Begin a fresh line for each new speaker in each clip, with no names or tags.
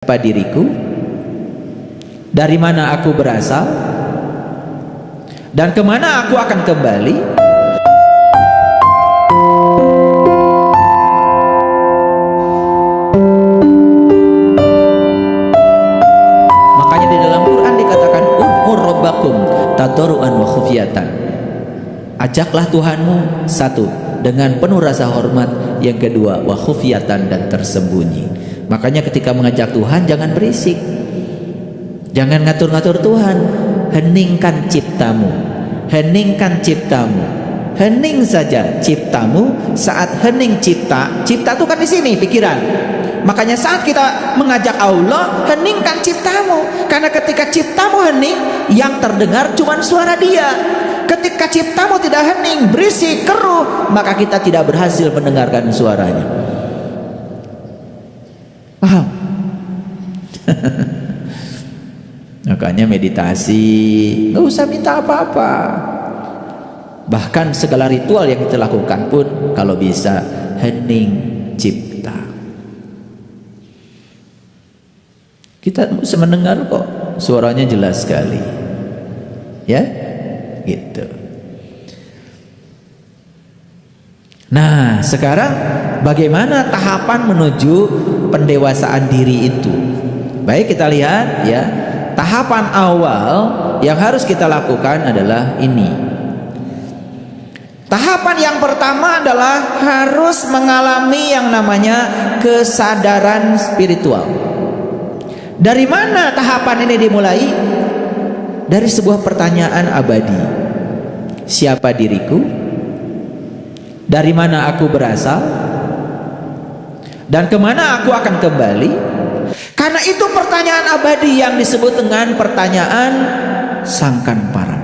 Siapa diriku, dari mana aku berasal, dan kemana aku akan kembali. Makanya di dalam Quran dikatakan ud'ur rabbakum tadarruan wa khufyatan. Ajaklah Tuhanmu, satu, dengan penuh rasa hormat, yang kedua wa khufyatan, dan tersembunyi. Makanya ketika mengajak Tuhan jangan berisik, jangan ngatur-ngatur Tuhan. Heningkan ciptamu, heningkan ciptamu, hening saja ciptamu. Saat hening cipta itu kan di sini pikiran. Makanya saat kita mengajak Allah, heningkan ciptamu, karena ketika ciptamu hening, yang terdengar cuma suara Dia. Ketika ciptamu tidak hening, berisik, keruh, maka kita tidak berhasil mendengarkan suaranya. Paham? Makanya meditasi nggak usah minta apa-apa. Bahkan segala ritual yang kita lakukan pun kalau bisa hening cipta. Kita bisa mendengar kok, suaranya jelas sekali. Ya, gitu. Nah, sekarang bagaimana tahapan menuju pendewasaan diri itu? Baik, kita lihat ya. Tahapan awal yang harus kita lakukan adalah ini. Tahapan yang pertama adalah harus mengalami yang namanya kesadaran spiritual. Dari mana tahapan ini dimulai? Dari sebuah pertanyaan abadi. Siapa diriku? Dari mana aku berasal? Dan kemana aku akan kembali? Karena itu pertanyaan abadi yang disebut dengan pertanyaan sangkan paran.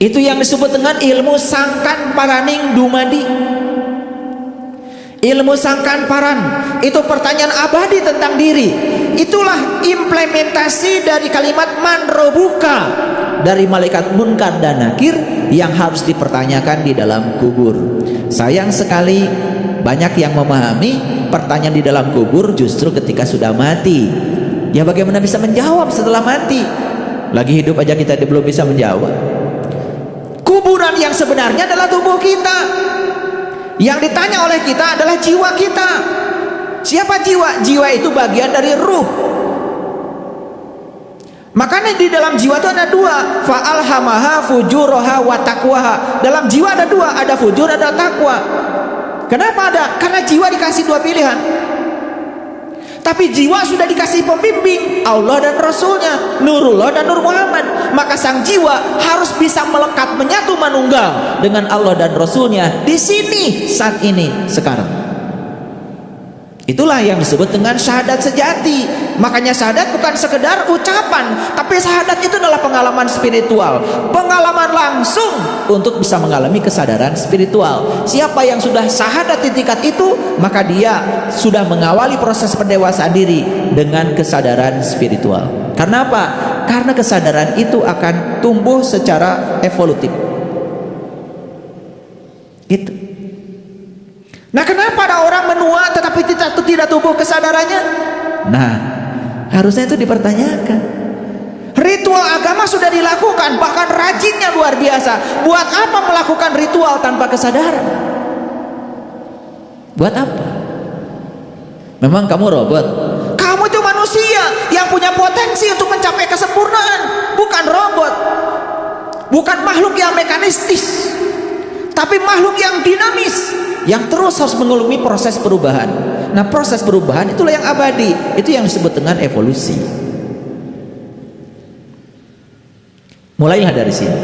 Itu yang disebut dengan ilmu sangkan paraning dumadi. Ilmu sangkan paran itu pertanyaan abadi tentang diri. Itulah implementasi dari kalimat man robuka, dari malaikat munkar dan nakir yang harus dipertanyakan di dalam kubur. Sayang sekali banyak yang memahami pertanyaan di dalam kubur justru ketika sudah mati. Ya bagaimana bisa menjawab setelah mati? Lagi hidup aja kita belum bisa menjawab. Kuburan yang sebenarnya adalah tubuh kita. Yang ditanya oleh kita adalah jiwa kita. Siapa jiwa? Jiwa itu bagian dari ruh. Makanya di dalam jiwa itu ada dua, fa'alhamaha fujuraha wa taqwaha. Dalam jiwa ada dua, ada fujur, ada takwa. Kenapa ada? Karena jiwa dikasih dua pilihan. Tapi jiwa sudah dikasih pembimbing, Allah dan Rasulnya, Nurullah dan Nur Muhammad. Maka sang jiwa harus bisa melekat, menyatu, manunggal dengan Allah dan Rasulnya di sini, saat ini, sekarang. Itulah yang disebut dengan syahadat sejati. Makanya syahadat bukan sekedar ucapan, tapi syahadat itu adalah pengalaman spiritual, pengalaman langsung untuk bisa mengalami kesadaran spiritual. Siapa yang sudah syahadat di tingkat itu, maka dia sudah mengawali proses pendewasaan diri dengan kesadaran spiritual. Karena apa? Karena kesadaran itu akan tumbuh secara evolutif. Gitu. Nah, kenapa ada orang menua tetapi tidak tumbuh kesadarannya? Nah, harusnya itu dipertanyakan. Ritual agama sudah dilakukan, bahkan rajinnya luar biasa. Buat apa melakukan ritual tanpa kesadaran? Buat apa? Memang kamu robot? Kamu itu manusia yang punya potensi untuk mencapai kesempurnaan, bukan robot. Bukan makhluk yang mekanistis, tapi makhluk yang dinamis, yang terus harus mengalami proses perubahan. Nah, proses perubahan itulah yang abadi. Itu yang disebut dengan evolusi. Mulailah dari sini.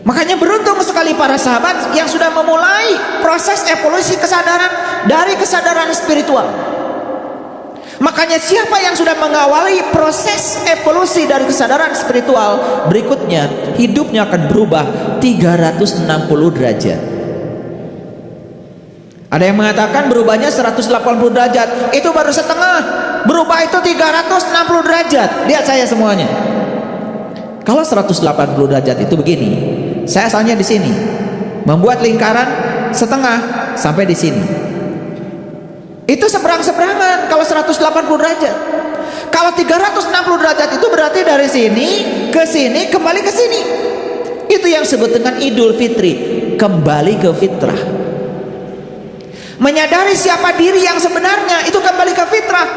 Makanya beruntung sekali para sahabat yang sudah memulai proses evolusi kesadaran dari kesadaran spiritual. Makanya siapa yang sudah mengawali proses evolusi dari kesadaran spiritual, berikutnya hidupnya akan berubah 360 derajat. Ada yang mengatakan berubahnya 180 derajat. Itu baru setengah. Berubah itu 360 derajat. Lihat saya semuanya. Kalau 180 derajat itu begini. Saya asalnya di sini. Membuat lingkaran setengah sampai di sini. Itu seberang-seberangan kalau 180 derajat. Kalau 360 derajat itu berarti dari sini ke sini kembali ke sini. Itu yang disebut dengan Idul Fitri, kembali ke fitrah. Menyadari siapa diri yang sebenarnya, itu kembali ke fitrah.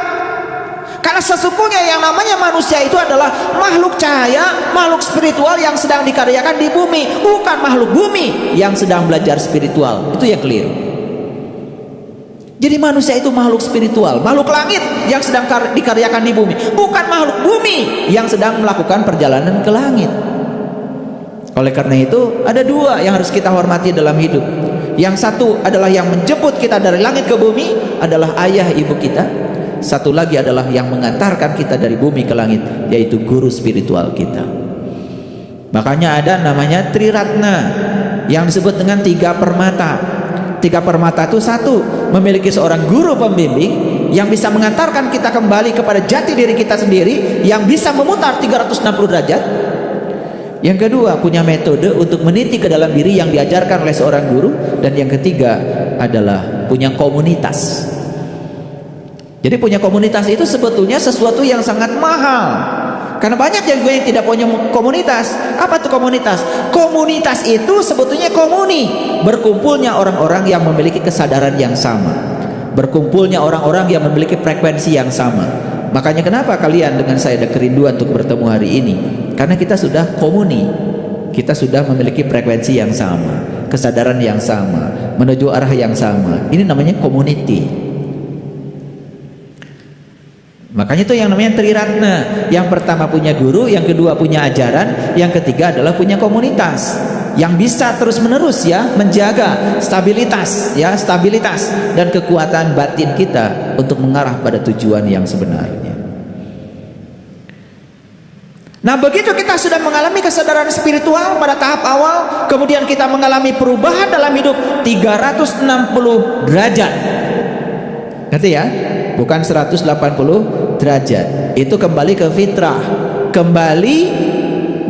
Karena sesungguhnya yang namanya manusia itu adalah makhluk cahaya, makhluk spiritual yang sedang dikaryakan di bumi, bukan makhluk bumi yang sedang belajar spiritual. Itu yang keliru. Jadi manusia itu makhluk spiritual, makhluk langit yang sedang dikaryakan di bumi, bukan makhluk bumi yang sedang melakukan perjalanan ke langit. Oleh karena itu ada dua yang harus kita hormati dalam hidup. Yang satu adalah yang menjemput kita dari langit ke bumi, adalah ayah ibu kita. Satu lagi adalah yang mengantarkan kita dari bumi ke langit, yaitu guru spiritual kita. Makanya ada namanya Triratna yang disebut dengan 3 permata. 3 permata itu, satu, memiliki seorang guru pembimbing yang bisa mengantarkan kita kembali kepada jati diri kita sendiri, yang bisa memutar 360 derajat. Yang kedua, punya metode untuk meniti ke dalam diri yang diajarkan oleh seorang guru. Dan yang ketiga adalah punya komunitas. Jadi punya komunitas itu sebetulnya sesuatu yang sangat mahal. Karena banyak yang tidak punya komunitas. Apa itu komunitas? Komunitas itu sebetulnya komuni, berkumpulnya orang-orang yang memiliki kesadaran yang sama, berkumpulnya orang-orang yang memiliki frekuensi yang sama. Makanya kenapa kalian dengan saya ada kerinduan untuk bertemu hari ini? Karena kita sudah komuni, kita sudah memiliki frekuensi yang sama, kesadaran yang sama, menuju arah yang sama. Ini namanya community. Makanya itu yang namanya Triratna. Yang pertama punya guru, yang kedua punya ajaran, yang ketiga adalah punya komunitas yang bisa terus menerus ya menjaga stabilitas dan kekuatan batin kita untuk mengarah pada tujuan yang sebenarnya. Nah, begitu kita sudah mengalami kesadaran spiritual pada tahap awal, kemudian kita mengalami perubahan dalam hidup 360 derajat. Ngerti ya? Bukan 180 derajat. Itu kembali ke fitrah, kembali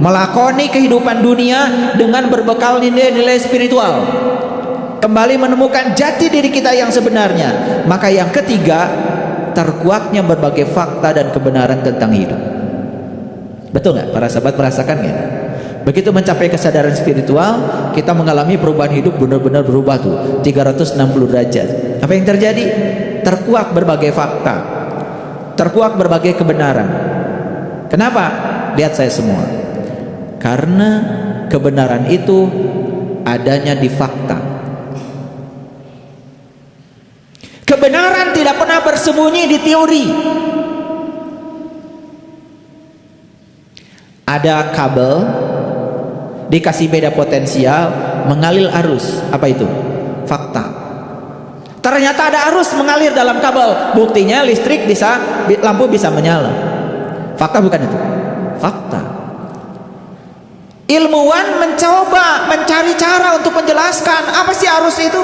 melakoni kehidupan dunia dengan berbekal nilai-nilai spiritual, kembali menemukan jati diri kita yang sebenarnya. Maka yang ketiga, terkuaknya berbagai fakta dan kebenaran tentang hidup. Betul nggak? Para sahabat merasakan nggak? Begitu mencapai kesadaran spiritual, kita mengalami perubahan hidup, benar-benar berubah tuh 360 derajat. Apa yang terjadi? Terkuak berbagai fakta, terkuak berbagai kebenaran. Kenapa? Lihat saya semua. Karena kebenaran itu adanya di fakta. Kebenaran tidak pernah bersembunyi di teori. Ada kabel, dikasih beda potensial, mengalir arus. Apa itu? Fakta. Ternyata ada arus mengalir dalam kabel. Buktinya listrik bisa, lampu bisa menyala. Fakta bukan itu? Fakta. Ilmuwan mencoba mencari cara untuk menjelaskan apa sih arus itu.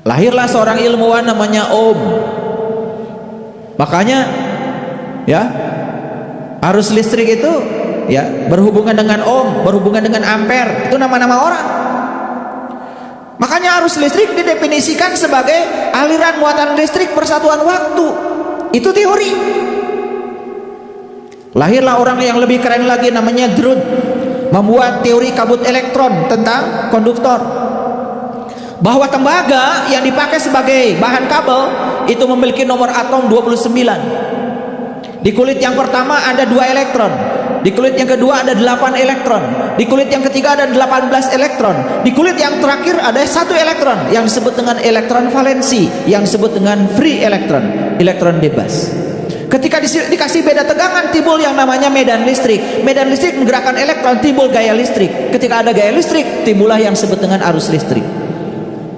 Lahirlah seorang ilmuwan namanya Ohm. Makanya ya, arus listrik itu ya berhubungan dengan ohm, berhubungan dengan ampere. Itu nama-nama orang. Makanya arus listrik didefinisikan sebagai aliran muatan listrik persatuan waktu. Itu teori. Lahirlah orang yang lebih keren lagi namanya Drude, membuat teori kabut elektron tentang konduktor, bahwa tembaga yang dipakai sebagai bahan kabel itu memiliki nomor atom 29. Di kulit yang pertama ada 2 elektron, di kulit yang kedua ada 8 elektron, di kulit yang ketiga ada 18 elektron, di kulit yang terakhir ada 1 elektron yang disebut dengan elektron valensi, yang disebut dengan free elektron, elektron bebas. Ketika dikasih beda tegangan, timbul yang namanya medan listrik. Medan listrik menggerakkan elektron, timbul gaya listrik. Ketika ada gaya listrik, timbullah yang disebut dengan arus listrik.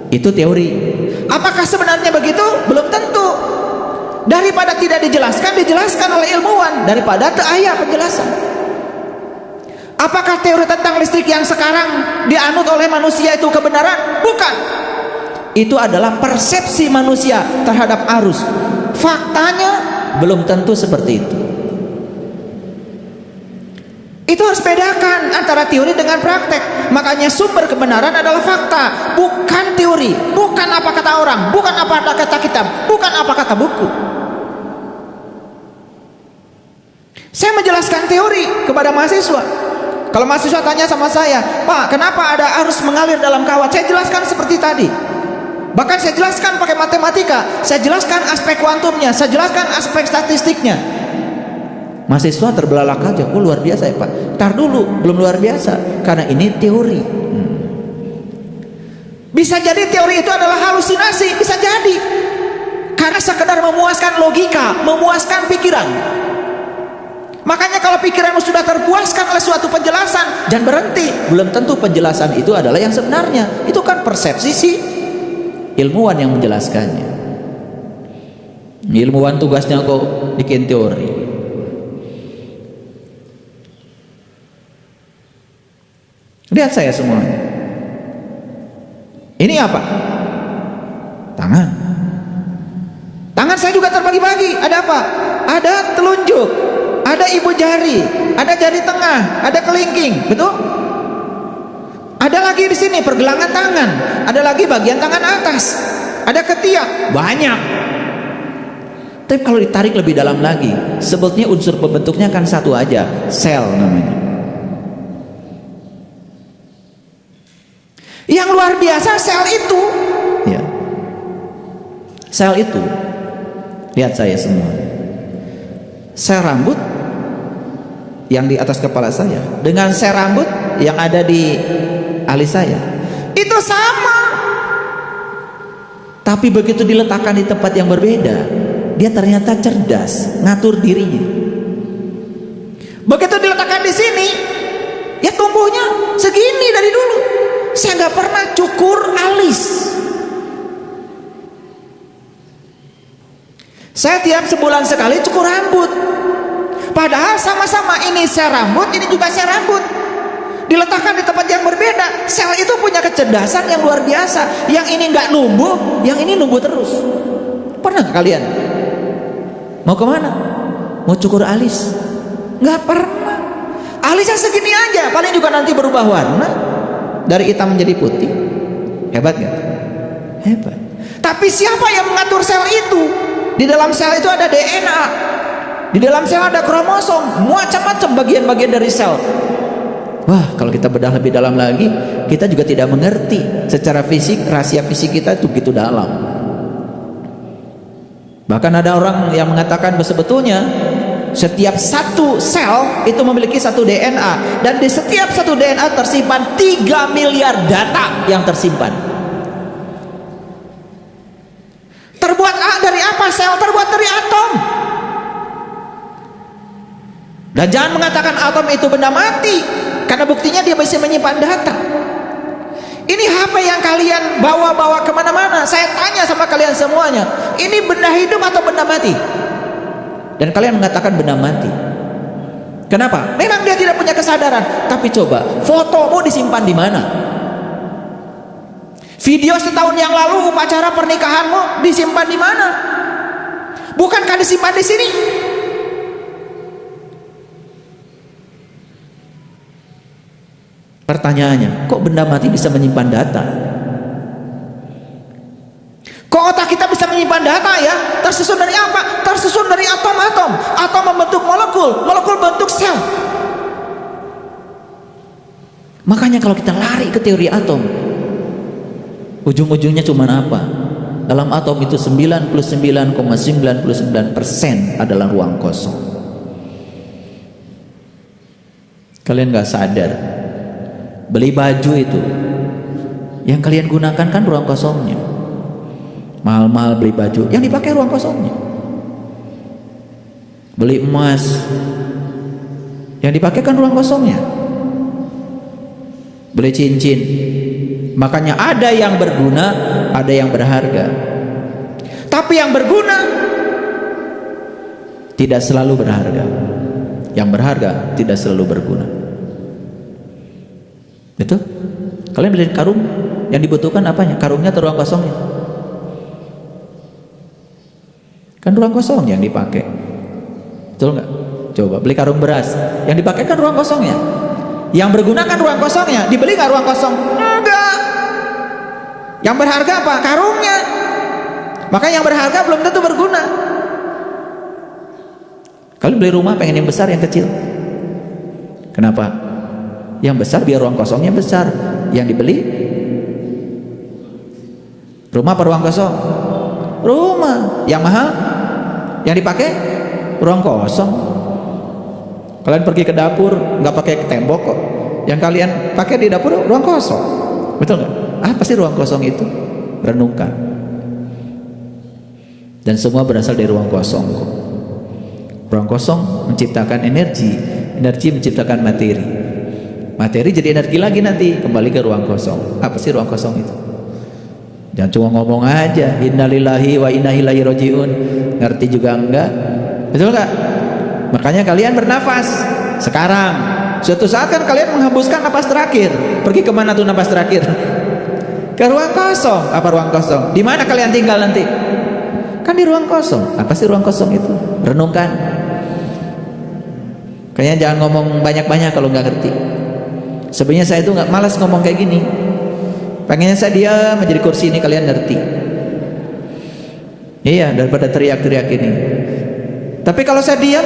Itu teori. Apakah sebenarnya begitu? Belum tentu. Daripada tidak dijelaskan oleh ilmuwan, daripada tak ada penjelasan. Apakah teori tentang listrik yang sekarang dianut oleh manusia itu kebenaran? Bukan. Itu adalah persepsi manusia terhadap arus. Faktanya belum tentu seperti itu. Itu harus bedakan antara teori dengan praktek. Makanya sumber kebenaran adalah fakta, bukan teori, bukan apa kata orang, bukan apa kata kitab, bukan apa kata buku. Saya menjelaskan teori kepada mahasiswa. Kalau mahasiswa tanya sama saya, Pak, kenapa ada arus mengalir dalam kawat? Saya jelaskan seperti tadi. Bahkan saya jelaskan pakai matematika, saya jelaskan aspek kuantumnya, saya jelaskan aspek statistiknya. Mahasiswa terbelalak aja, oh luar biasa ya Pak. Ntar dulu, belum luar biasa, karena ini teori. Bisa jadi teori itu adalah halusinasi, bisa jadi karena sekedar memuaskan logika, memuaskan pikiran. Makanya kalau pikiranmu sudah terpuaskan oleh suatu penjelasan, jangan berhenti. Belum tentu penjelasan itu adalah yang sebenarnya. Itu kan persepsi si ilmuwan yang menjelaskannya. Ilmuwan tugasnya kok bikin teori. Lihat saya semuanya. Ini apa? Tangan. Tangan saya juga terbagi-bagi. Ada apa? Ada telunjuk, ada ibu jari, ada jari tengah, ada kelingking, betul? Ada lagi di sini pergelangan tangan, ada lagi bagian tangan atas, ada ketiak, banyak. Tapi kalau ditarik lebih dalam lagi, sebetulnya unsur pembentuknya kan satu aja, sel namanya. Yang luar biasa sel itu, ya. Sel itu, lihat saya semua. Sel rambut yang di atas kepala saya dengan sel rambut yang ada di alis saya itu sama. Tapi begitu diletakkan di tempat yang berbeda, dia ternyata cerdas, ngatur dirinya. Begitu diletakkan di sini, ya tumbuhnya segini dari dulu. Saya nggak pernah cukur alis. Saya tiap sebulan sekali cukur rambut. Padahal sama-sama ini sel rambut, ini juga sel rambut. Diletakkan di tempat yang berbeda. Sel itu punya kecerdasan yang luar biasa. Yang ini nggak numbuh, yang ini numbuh terus. Pernah kalian? Mau kemana? Mau cukur alis? Nggak pernah. Alisnya segini aja, paling juga nanti berubah warna. Dari hitam menjadi putih. Hebat gak? Hebat. Tapi siapa yang mengatur sel itu? Di dalam sel itu ada DNA, di dalam sel ada kromosom, macam-macam bagian-bagian dari sel. Wah, kalau kita bedah lebih dalam lagi, kita juga tidak mengerti secara fisik, rahasia fisik kita itu begitu dalam. Bahkan ada orang yang mengatakan sebetulnya setiap satu sel itu memiliki satu DNA, dan di setiap satu DNA tersimpan 3 miliar data yang tersimpan. Terbuat dari apa sel? Terbuat dari atom. Dan jangan mengatakan atom itu benda mati, karena buktinya dia bisa menyimpan data. Ini HP yang kalian bawa-bawa kemana-mana, saya tanya sama kalian semuanya, ini benda hidup atau benda mati? Dan kalian mengatakan benda mati. Kenapa? Memang dia tidak punya kesadaran. Tapi coba, fotomu disimpan di mana? Video setahun yang lalu upacara pernikahanmu disimpan di mana? Bukankah disimpan di sini? Pertanyaannya, kok benda mati bisa menyimpan data? Kok otak kita bisa menyimpan data ya? Tersusun dari apa? Tersusun dari atom-atom. Atom membentuk molekul, molekul bentuk sel. Makanya kalau kita lari ke teori atom, ujung-ujungnya cuma apa? Dalam atom itu 99,99% adalah ruang kosong. Kalian gak sadar, beli baju itu yang kalian gunakan kan ruang kosongnya. Mahal-mahal beli baju, yang dipakai ruang kosongnya. Beli emas, yang dipakai kan ruang kosongnya. Beli cincin, makanya ada yang berguna, ada yang berharga. Tapi yang berguna tidak selalu berharga. Yang berharga tidak selalu berguna. Betul? Kalian beli karung, yang dibutuhkan apanya? Karungnya atau ruang kosongnya? Kan ruang kosong yang dipakai, betul nggak? Coba beli karung beras, yang dipakai kan ruang kosongnya, yang berguna kan ruang kosongnya. Dibeli nggak ruang kosong? Enggak. Yang berharga apa? Karungnya. Maka yang berharga belum tentu berguna. Kalau beli rumah pengen yang besar, yang kecil? Kenapa? Yang besar biar ruang kosongnya besar. Yang dibeli rumah apa ruang kosong? Rumah. Yang mahal? Yang dipakai ruang kosong. Kalian pergi ke dapur nggak pakai tembok kok. Yang kalian pakai di dapur ruang kosong. Betul nggak? Apa sih ruang kosong itu? Renungkan. Dan semua berasal dari ruang kosong kok. Ruang kosong menciptakan energi, energi menciptakan materi, materi jadi energi lagi, nanti kembali ke ruang kosong. Apa sih ruang kosong itu? Jangan cuma ngomong aja, innalillahi wa inna ilaihi rajiun, ngerti juga enggak? Betul enggak? Makanya kalian bernafas sekarang. Suatu saat kan kalian menghembuskan napas terakhir. Pergi kemana tuh napas terakhir? Ke ruang kosong. Apa ruang kosong? Di mana kalian tinggal nanti? Kan di ruang kosong. Apa sih ruang kosong itu? Renungkan. Kayaknya jangan ngomong banyak-banyak kalau nggak ngerti. Sebenarnya saya itu nggak malas ngomong kayak gini. Pengennya saya diam menjadi kursi ini kalian ngerti. Iya, daripada teriak-teriak ini. Tapi kalau saya diam,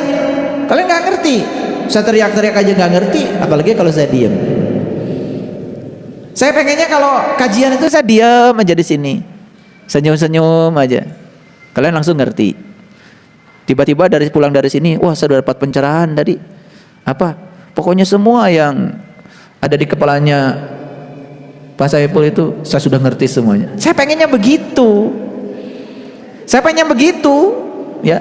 kalian nggak ngerti. Saya teriak-teriak aja nggak ngerti, apalagi kalau saya diam. Saya pengennya kalau kajian itu saya diam aja di sini, senyum-senyum aja. Kalian langsung ngerti. Tiba-tiba pulang dari sini, wah saya udah dapat pencerahan tadi. Apa? Pokoknya semua yang ada di kepalanya Pak Saiful itu saya sudah ngerti semuanya. Saya pengennya begitu. Saya pengennya begitu, ya.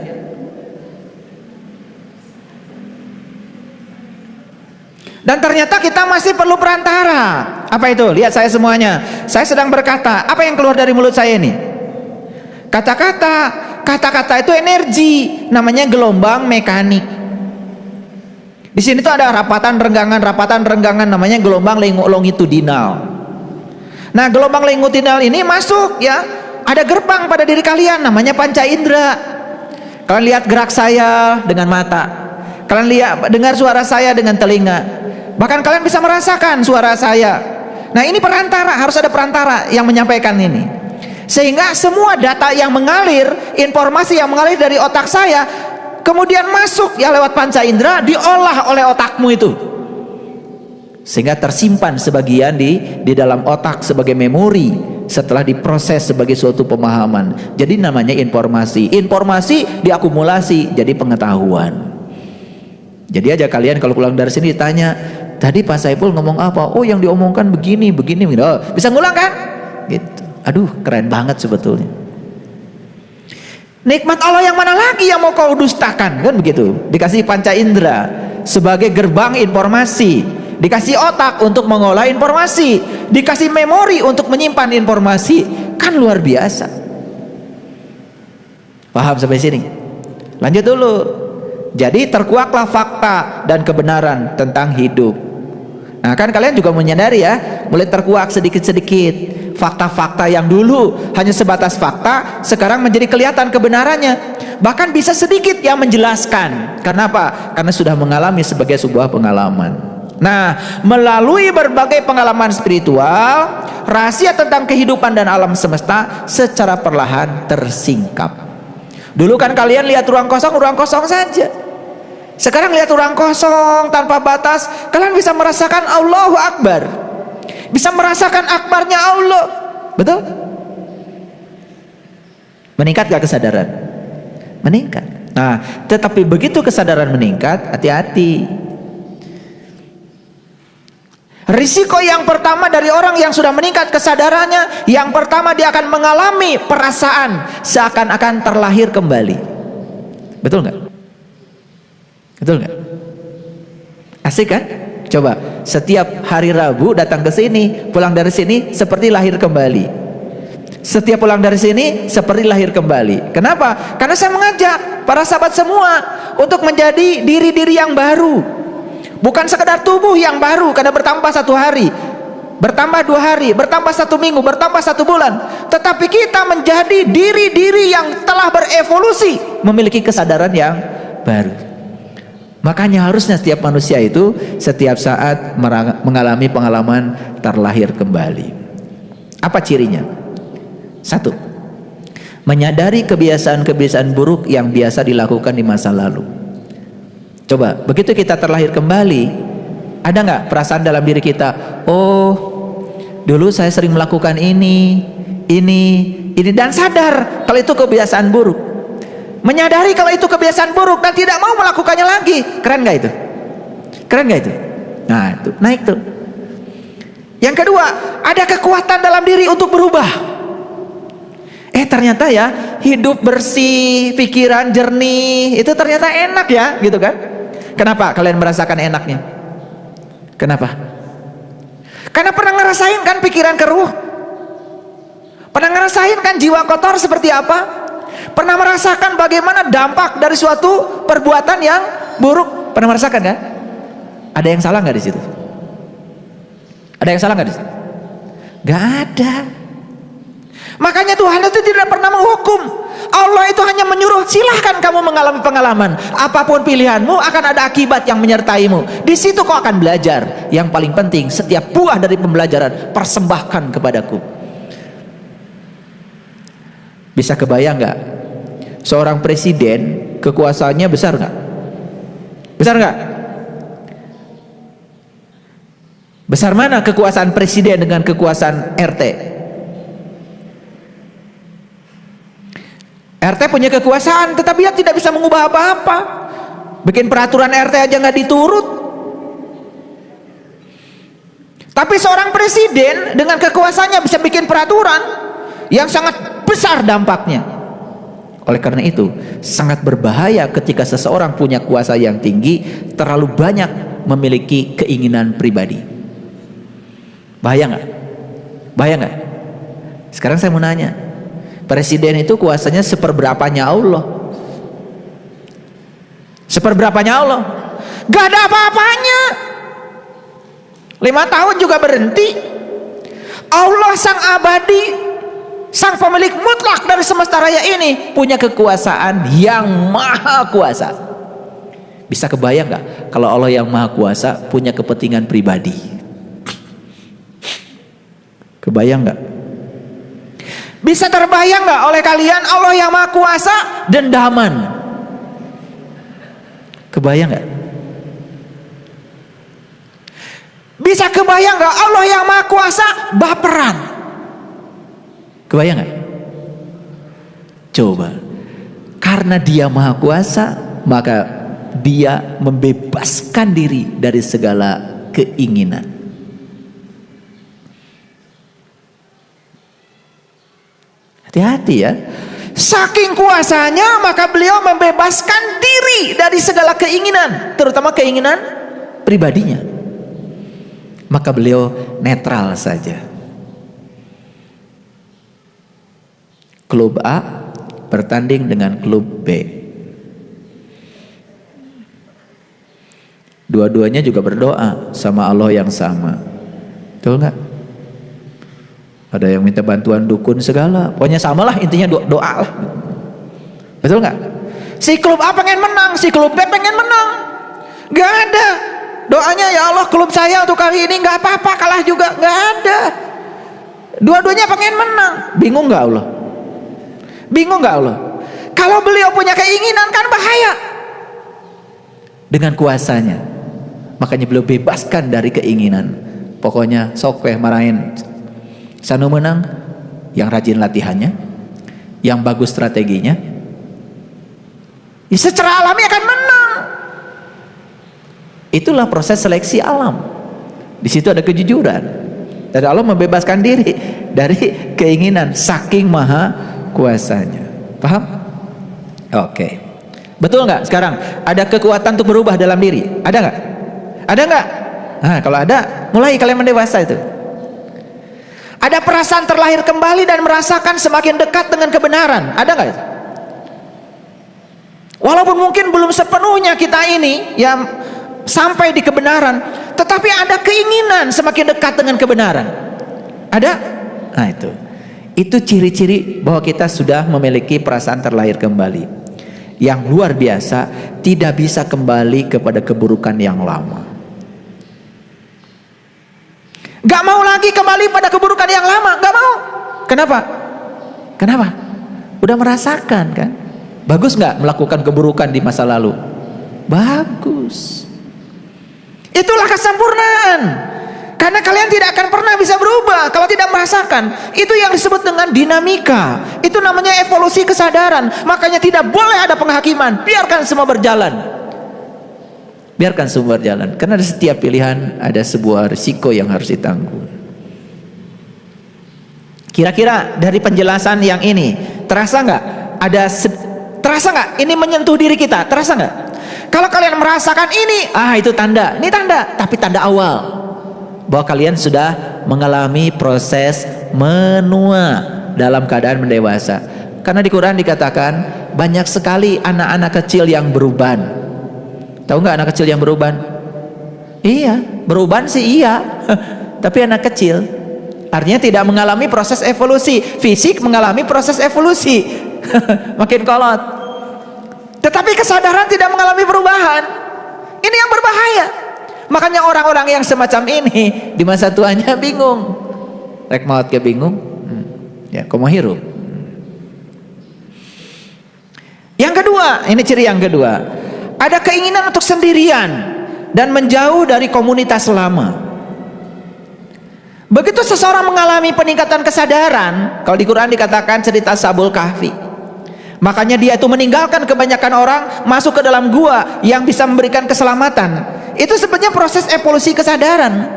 Dan ternyata kita masih perlu perantara. Apa itu? Lihat saya semuanya. Saya sedang berkata, apa yang keluar dari mulut saya ini? Kata-kata itu energi, namanya gelombang mekanik. Di sini tuh ada rapatan renggangan namanya gelombang longitudinal. Nah, gelombang longitudinal ini masuk, ya. Ada gerbang pada diri kalian namanya panca indera. Kalian lihat gerak saya dengan mata. Kalian lihat dengar suara saya dengan telinga. Bahkan kalian bisa merasakan suara saya. Nah, ini perantara, harus ada perantara yang menyampaikan ini. Sehingga semua data yang mengalir, informasi yang mengalir dari otak saya kemudian masuk ya lewat panca indera, diolah oleh otakmu itu. Sehingga tersimpan sebagian di dalam otak sebagai memori setelah diproses sebagai suatu pemahaman. Jadi namanya informasi. Informasi diakumulasi jadi pengetahuan. Jadi aja kalian kalau pulang dari sini ditanya, tadi Pak Saiful ngomong apa? Oh, yang diomongkan begini. Oh, bisa ngulang kan? Gitu. Aduh, keren banget sebetulnya. Nikmat Allah yang mana lagi yang mau kau dustakan? Kan begitu. Dikasih panca indera sebagai gerbang informasi, dikasih otak untuk mengolah informasi, dikasih memori untuk menyimpan informasi. Kan luar biasa. Paham sampai sini? Lanjut dulu. Jadi terkuaklah fakta dan kebenaran tentang hidup. Nah, kan kalian juga menyadari ya, mulai terkuak sedikit-sedikit. Fakta-fakta yang dulu hanya sebatas fakta, sekarang menjadi kelihatan kebenarannya. Bahkan bisa sedikit yang menjelaskan. Karena apa? Karena sudah mengalami sebagai sebuah pengalaman. Nah, melalui berbagai pengalaman spiritual, rahasia tentang kehidupan dan alam semesta secara perlahan tersingkap. Dulu kan kalian lihat ruang kosong saja. Sekarang lihat ruang kosong tanpa batas, kalian bisa merasakan Allahu Akbar. Bisa merasakan akbarnya Allah. Betul? Meningkat gak kesadaran? Meningkat. Nah, tetapi begitu kesadaran meningkat, hati-hati. Risiko yang pertama dari orang yang sudah meningkat kesadarannya, yang pertama dia akan mengalami perasaan seakan-akan terlahir kembali. Betul nggak? Betul nggak? Asik kan? Coba setiap hari Rabu datang ke sini, pulang dari sini seperti lahir kembali. Setiap pulang dari sini seperti lahir kembali. Kenapa? Karena saya mengajak para sahabat semua untuk menjadi diri-diri yang baru. Bukan sekedar tubuh yang baru karena bertambah 1 hari, bertambah 2 hari, bertambah 1 minggu, bertambah 1 bulan. Tetapi kita menjadi diri-diri yang telah berevolusi, memiliki kesadaran yang baru. Makanya harusnya setiap manusia itu setiap saat mengalami pengalaman terlahir kembali. Apa cirinya? 1, menyadari kebiasaan-kebiasaan buruk yang biasa dilakukan di masa lalu. Coba, begitu kita terlahir kembali, ada nggak perasaan dalam diri kita, oh dulu saya sering melakukan ini, dan sadar kalau itu kebiasaan buruk. Menyadari kalau itu kebiasaan buruk dan tidak mau melakukannya lagi. Keren gak itu? Keren gak itu? Nah itu, naik tuh. Yang kedua, ada kekuatan dalam diri untuk berubah. Ternyata ya, hidup bersih, pikiran jernih, itu ternyata enak ya, gitu kan? Kenapa kalian merasakan enaknya? Kenapa? Karena pernah ngerasain kan pikiran keruh? Pernah ngerasain kan jiwa kotor seperti apa? Pernah merasakan bagaimana dampak dari suatu perbuatan yang buruk? Pernah merasakan kan? Ada yang salah nggak di situ? Ada yang salah nggak di situ? Nggak ada. Makanya Tuhan itu tidak pernah menghukum. Allah itu hanya menyuruh, silahkan kamu mengalami pengalaman. Apapun pilihanmu akan ada akibat yang menyertaimu. Di situ kau akan belajar. Yang paling penting, setiap buah dari pembelajaran persembahkan kepadaku. Bisa kebayang nggak? Seorang presiden kekuasaannya besar nggak? Besar nggak? Besar mana kekuasaan presiden dengan kekuasaan RT? RT punya kekuasaan, tetapi dia tidak bisa mengubah apa-apa. Bikin peraturan RT aja nggak diturut. Tapi seorang presiden dengan kekuasaannya bisa bikin peraturan yang sangat besar dampaknya. Oleh karena itu sangat berbahaya ketika seseorang punya kuasa yang tinggi, terlalu banyak memiliki keinginan pribadi. Bahaya nggak? Bahaya nggak? Sekarang saya mau nanya, presiden itu kuasanya seperberapanya Allah? Seperberapanya Allah? Gak ada apa-apanya. 5 tahun juga berhenti. Allah sang abadi, sang pemilik mutlak dari semesta raya ini punya kekuasaan yang maha kuasa. Bisa kebayang nggak kalau Allah yang maha kuasa punya kepentingan pribadi? Kebayang nggak? Bisa terbayang nggak oleh kalian Allah yang maha kuasa dendaman? Kebayang nggak? Bisa kebayang nggak Allah yang maha kuasa baperan? Kebayang nggak? Coba, karena dia maha kuasa, maka dia membebaskan diri dari segala keinginan. Hati-hati ya. Saking kuasanya, maka beliau membebaskan diri dari segala keinginan, terutama keinginan pribadinya. Maka beliau netral saja. Klub A bertanding dengan klub B. Dua-duanya juga berdoa sama Allah yang sama. Betul nggak? Ada yang minta bantuan dukun segala. Pokoknya samalah, intinya doa lah. Betul nggak? Si klub A pengen menang, si klub B pengen menang. Gak ada doanya, ya Allah klub saya untuk kali ini nggak apa-apa, kalah juga. Gak ada. Dua-duanya pengen menang. Bingung nggak Allah? Bingung nggak Allah? Kalau beliau punya keinginan kan bahaya. Dengan kuasanya, makanya beliau bebaskan dari keinginan. Pokoknya sok marahin. Sanu menang, yang rajin latihannya, yang bagus strateginya, ya secara alami akan menang. Itulah proses seleksi alam. Di situ ada kejujuran. Dan Allah membebaskan diri dari keinginan saking maha kuasanya. Paham? Oke. Betul nggak sekarang? Ada kekuatan untuk berubah dalam diri? Ada nggak? Ada nggak? Nah, kalau ada, mulai kalian mendewasa itu. Ada perasaan terlahir kembali dan merasakan semakin dekat dengan kebenaran. Ada nggak itu? Walaupun mungkin belum sepenuhnya kita ini yang sampai di kebenaran, tetapi ada keinginan semakin dekat dengan kebenaran. Ada? Nah itu ciri-ciri bahwa kita sudah memiliki perasaan terlahir kembali. yang luar biasa, tidak bisa kembali kepada keburukan yang lama. Gak mau lagi kembali pada keburukan yang lama, gak mau. Kenapa? Kenapa? Udah merasakan kan? Bagus gak melakukan keburukan di masa lalu? Bagus. Itulah kesempurnaan. Karena kalian tidak akan pernah bisa berubah kalau tidak merasakan. Itu yang disebut dengan dinamika. Itu namanya evolusi kesadaran. Makanya tidak boleh ada penghakiman. Biarkan semua berjalan. Biarkan semua berjalan. Karena di setiap pilihan ada sebuah risiko yang harus ditanggung. Kira-kira dari penjelasan yang ini, terasa nggak? Terasa nggak? Ini menyentuh diri kita. Terasa nggak? Kalau kalian merasakan ini, itu tanda. Ini tanda, tapi tanda awal bahwa kalian sudah mengalami proses menua dalam keadaan mendewasa. Karena di Quran dikatakan banyak sekali anak-anak kecil yang beruban. Tahu nggak anak kecil yang beruban? Iya, beruban sih iya, tapi anak kecil. Artinya tidak mengalami proses evolusi. Fisik mengalami proses evolusi, makin kolot. Tetapi kesadaran tidak mengalami perubahan. Ini yang berbahaya. Makanya orang-orang yang semacam ini di masa tuanya bingung. Rek maut ke bingung. Ya, komo hirup. Yang kedua, ini ciri yang kedua. Ada keinginan untuk sendirian dan menjauh dari komunitas lama. Begitu seseorang mengalami peningkatan kesadaran, kalau di Quran dikatakan cerita Ashabul Kahfi. Makanya dia itu meninggalkan kebanyakan orang, masuk ke dalam gua yang bisa memberikan keselamatan. Itu sebenarnya proses evolusi kesadaran.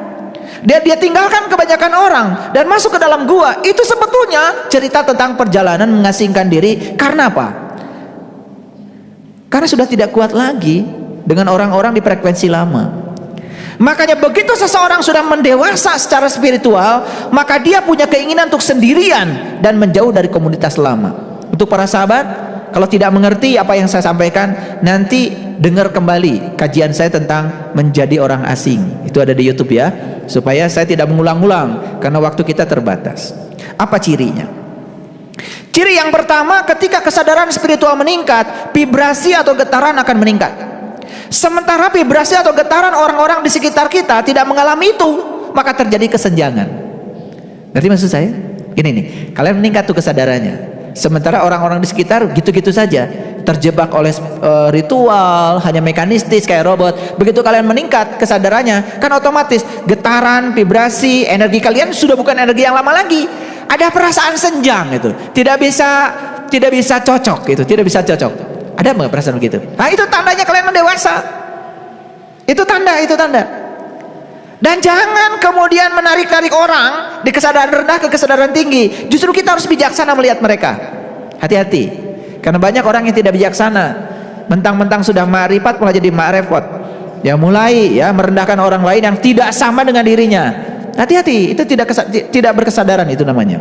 Dia tinggalkan kebanyakan orang dan masuk ke dalam gua. Itu sebetulnya cerita tentang perjalanan mengasingkan diri. Karena apa? Karena sudah tidak kuat lagi dengan orang-orang di frekuensi lama. Makanya begitu seseorang sudah mendewasa secara spiritual, maka dia punya keinginan untuk sendirian dan menjauh dari komunitas lama. Untuk para sahabat, kalau tidak mengerti apa yang saya sampaikan, nanti dengar kembali kajian saya tentang menjadi orang asing. Itu ada di YouTube ya, supaya saya tidak mengulang-ulang karena waktu kita terbatas. Apa cirinya? Ciri yang pertama, ketika kesadaran spiritual meningkat, vibrasi atau getaran akan meningkat. Sementara vibrasi atau getaran orang-orang di sekitar kita tidak mengalami itu, maka terjadi kesenjangan. Ngerti maksud saya? Ini nih, kalian meningkat tuh kesadarannya. Sementara orang-orang di sekitar gitu-gitu saja, terjebak oleh ritual, hanya mekanistis kayak robot. Begitu kalian meningkat kesadarannya, kan otomatis getaran, vibrasi, energi kalian sudah bukan energi yang lama lagi. Ada perasaan senjang itu, tidak bisa cocok itu, tidak bisa cocok. Ada nggak perasaan begitu? Nah itu tandanya kalian mendewasa. Itu tanda. Dan jangan kemudian menarik-narik orang di kesadaran rendah ke kesadaran tinggi. Justru kita harus bijaksana melihat mereka. Hati-hati. Karena banyak orang yang tidak bijaksana. Mentang-mentang sudah ma'rifat malah jadi ma'rifat. Ya mulai ya merendahkan orang lain yang tidak sama dengan dirinya. Hati-hati, itu tidak berkesadaran itu namanya.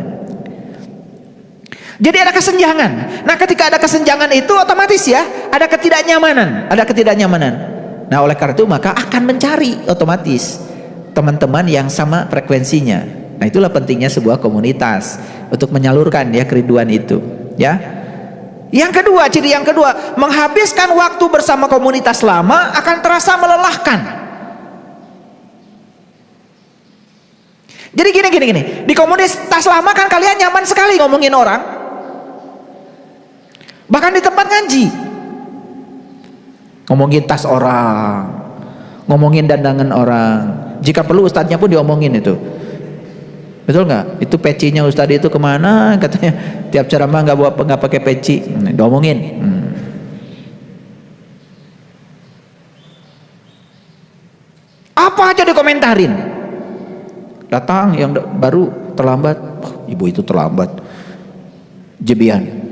Jadi ada kesenjangan. Nah, ketika ada kesenjangan itu otomatis ya ada ketidaknyamanan, Nah, oleh karena itu maka akan mencari otomatis teman-teman yang sama frekuensinya. Nah, itulah pentingnya sebuah komunitas untuk menyalurkan ya kerinduan itu, ya. Yang kedua, ciri yang kedua, menghabiskan waktu bersama komunitas lama akan terasa melelahkan. Jadi gini. Di komunitas lama kan kalian nyaman sekali ngomongin orang. Bahkan di tempat ngaji. Ngomongin tas orang, ngomongin dandangan orang. Jika perlu ustadznya pun diomongin itu. Betul nggak? Itu pecinya ustadz itu kemana? Katanya tiap ceramah nggak pakai peci, diomongin. Apa aja dikomentarin. Datang yang baru terlambat, ibu itu terlambat, jebian.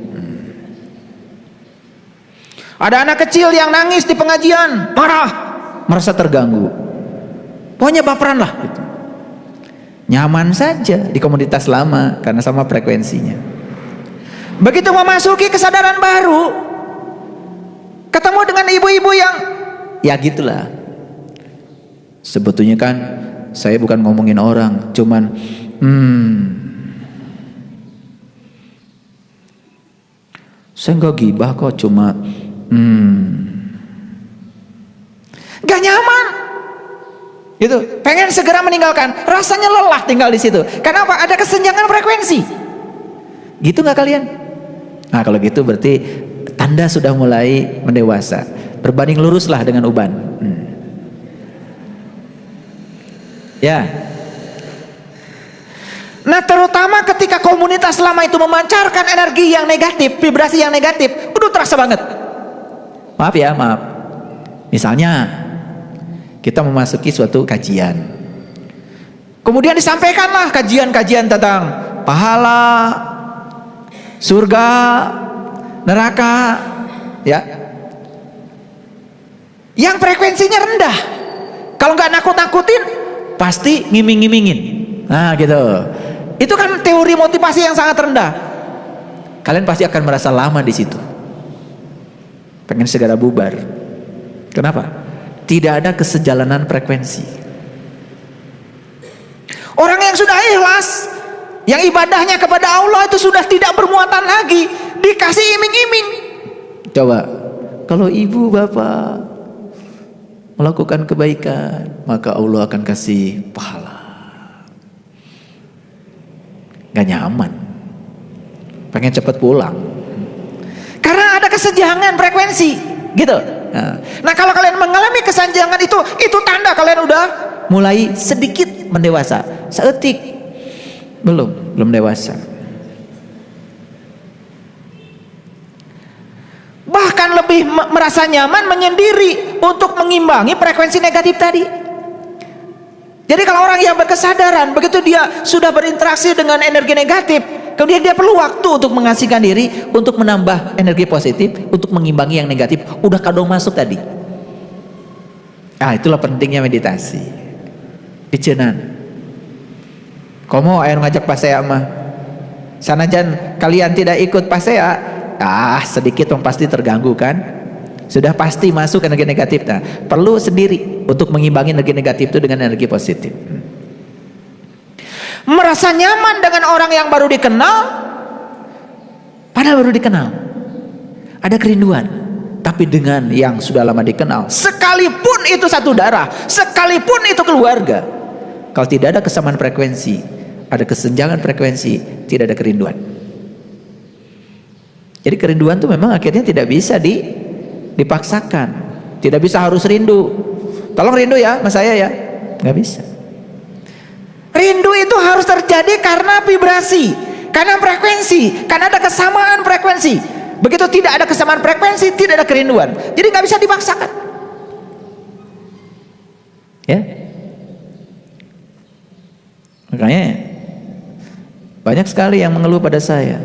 Ada anak kecil yang nangis di pengajian, marah, merasa terganggu. Pokoknya baperan lah. Gitu. Nyaman saja di komunitas lama karena sama frekuensinya. Begitu memasuki kesadaran baru, ketemu dengan ibu-ibu yang, ya gitulah. Sebetulnya kan saya bukan ngomongin orang, cuman saya nggak gibah kok, cuma Gak nyaman. Gitu. Pengen segera meninggalkan. Rasanya lelah tinggal di situ. Kenapa? Ada kesenjangan frekuensi. Gitu nggak kalian? Nah kalau gitu berarti tanda sudah mulai mendewasa. Berbanding luruslah dengan uban. Ya. Nah terutama ketika komunitas lama itu memancarkan energi yang negatif, vibrasi yang negatif, udah terasa banget. Maaf ya, maaf. Misalnya kita memasuki suatu kajian, kemudian disampaikanlah kajian-kajian tentang pahala, surga, neraka, ya, yang frekuensinya rendah. Kalau nggak nakut-nakutin, pasti ngiming-ngimingin. Nah gitu. Itu kan teori motivasi yang sangat rendah. Kalian pasti akan merasa lama di situ. Pengen segera bubar. Kenapa? Tidak ada kesejalanan frekuensi. Orang yang sudah ikhlas, yang ibadahnya kepada Allah itu sudah tidak bermuatan lagi, dikasih iming-iming. Coba, kalau ibu bapak melakukan kebaikan, maka Allah akan kasih pahala. Gak nyaman, pengen cepat pulang, karena ada kesenjangan frekuensi, gitu. Nah kalau kalian mengalami kesenjangan itu tanda kalian udah mulai sedikit mendewasa. Seetik belum dewasa. Bahkan lebih merasa nyaman menyendiri untuk mengimbangi frekuensi negatif tadi. Jadi kalau orang yang berkesadaran, begitu dia sudah berinteraksi dengan energi negatif, kemudian dia perlu waktu untuk mengasihkan diri, untuk menambah energi positif, untuk mengimbangi yang negatif. Udah kadang masuk tadi. Itulah pentingnya meditasi. Dicenan. Komo ayo ngajak pasea mah. Sanajan kalian tidak ikut pasea, sedikit pasti terganggu kan? Sudah pasti masuk energi negatif. Nah, perlu sendiri untuk mengimbangi energi negatif itu dengan energi positif. Merasa nyaman dengan orang yang baru dikenal, padahal baru dikenal. Ada kerinduan, tapi dengan yang sudah lama dikenal, sekalipun itu satu darah, sekalipun itu keluarga, kalau tidak ada kesamaan frekuensi, ada kesenjangan frekuensi, tidak ada kerinduan. Jadi kerinduan itu memang akhirnya tidak bisa dipaksakan, tidak bisa harus rindu. Tolong rindu ya mas saya ya, nggak bisa. Rindu itu harus terjadi karena vibrasi, karena frekuensi, karena ada kesamaan frekuensi. Begitu tidak ada kesamaan frekuensi, tidak ada kerinduan. Jadi nggak bisa dipaksakan. Ya, makanya banyak sekali yang mengeluh pada saya,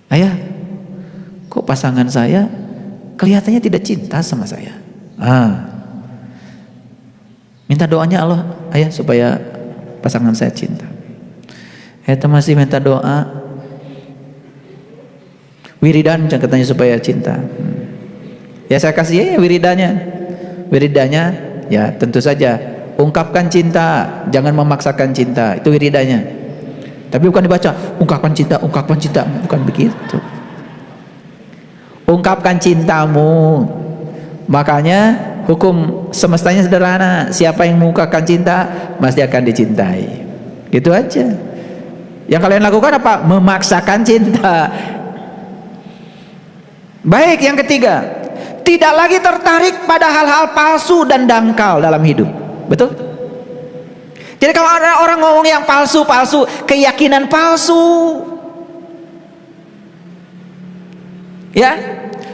ayah, kok pasangan saya kelihatannya tidak cinta sama saya. Minta doanya Allah, ayah, supaya pasangan saya cinta. Masih minta doa, wiridan katanya supaya cinta. Ya saya kasih ya wiridanya. Wiridanya ya tentu saja ungkapkan cinta, jangan memaksakan cinta. Itu wiridanya. Tapi bukan dibaca ungkapkan cinta, bukan begitu. Ungkapkan cintamu. Makanya hukum semestanya sederhana, siapa yang mengungkapkan cinta pasti akan dicintai. Gitu aja. Yang kalian lakukan apa? Memaksakan cinta. Baik, yang ketiga, tidak lagi tertarik pada hal-hal palsu dan dangkal dalam hidup. Betul? Jadi kalau ada orang ngomong yang palsu-palsu, keyakinan palsu, ya,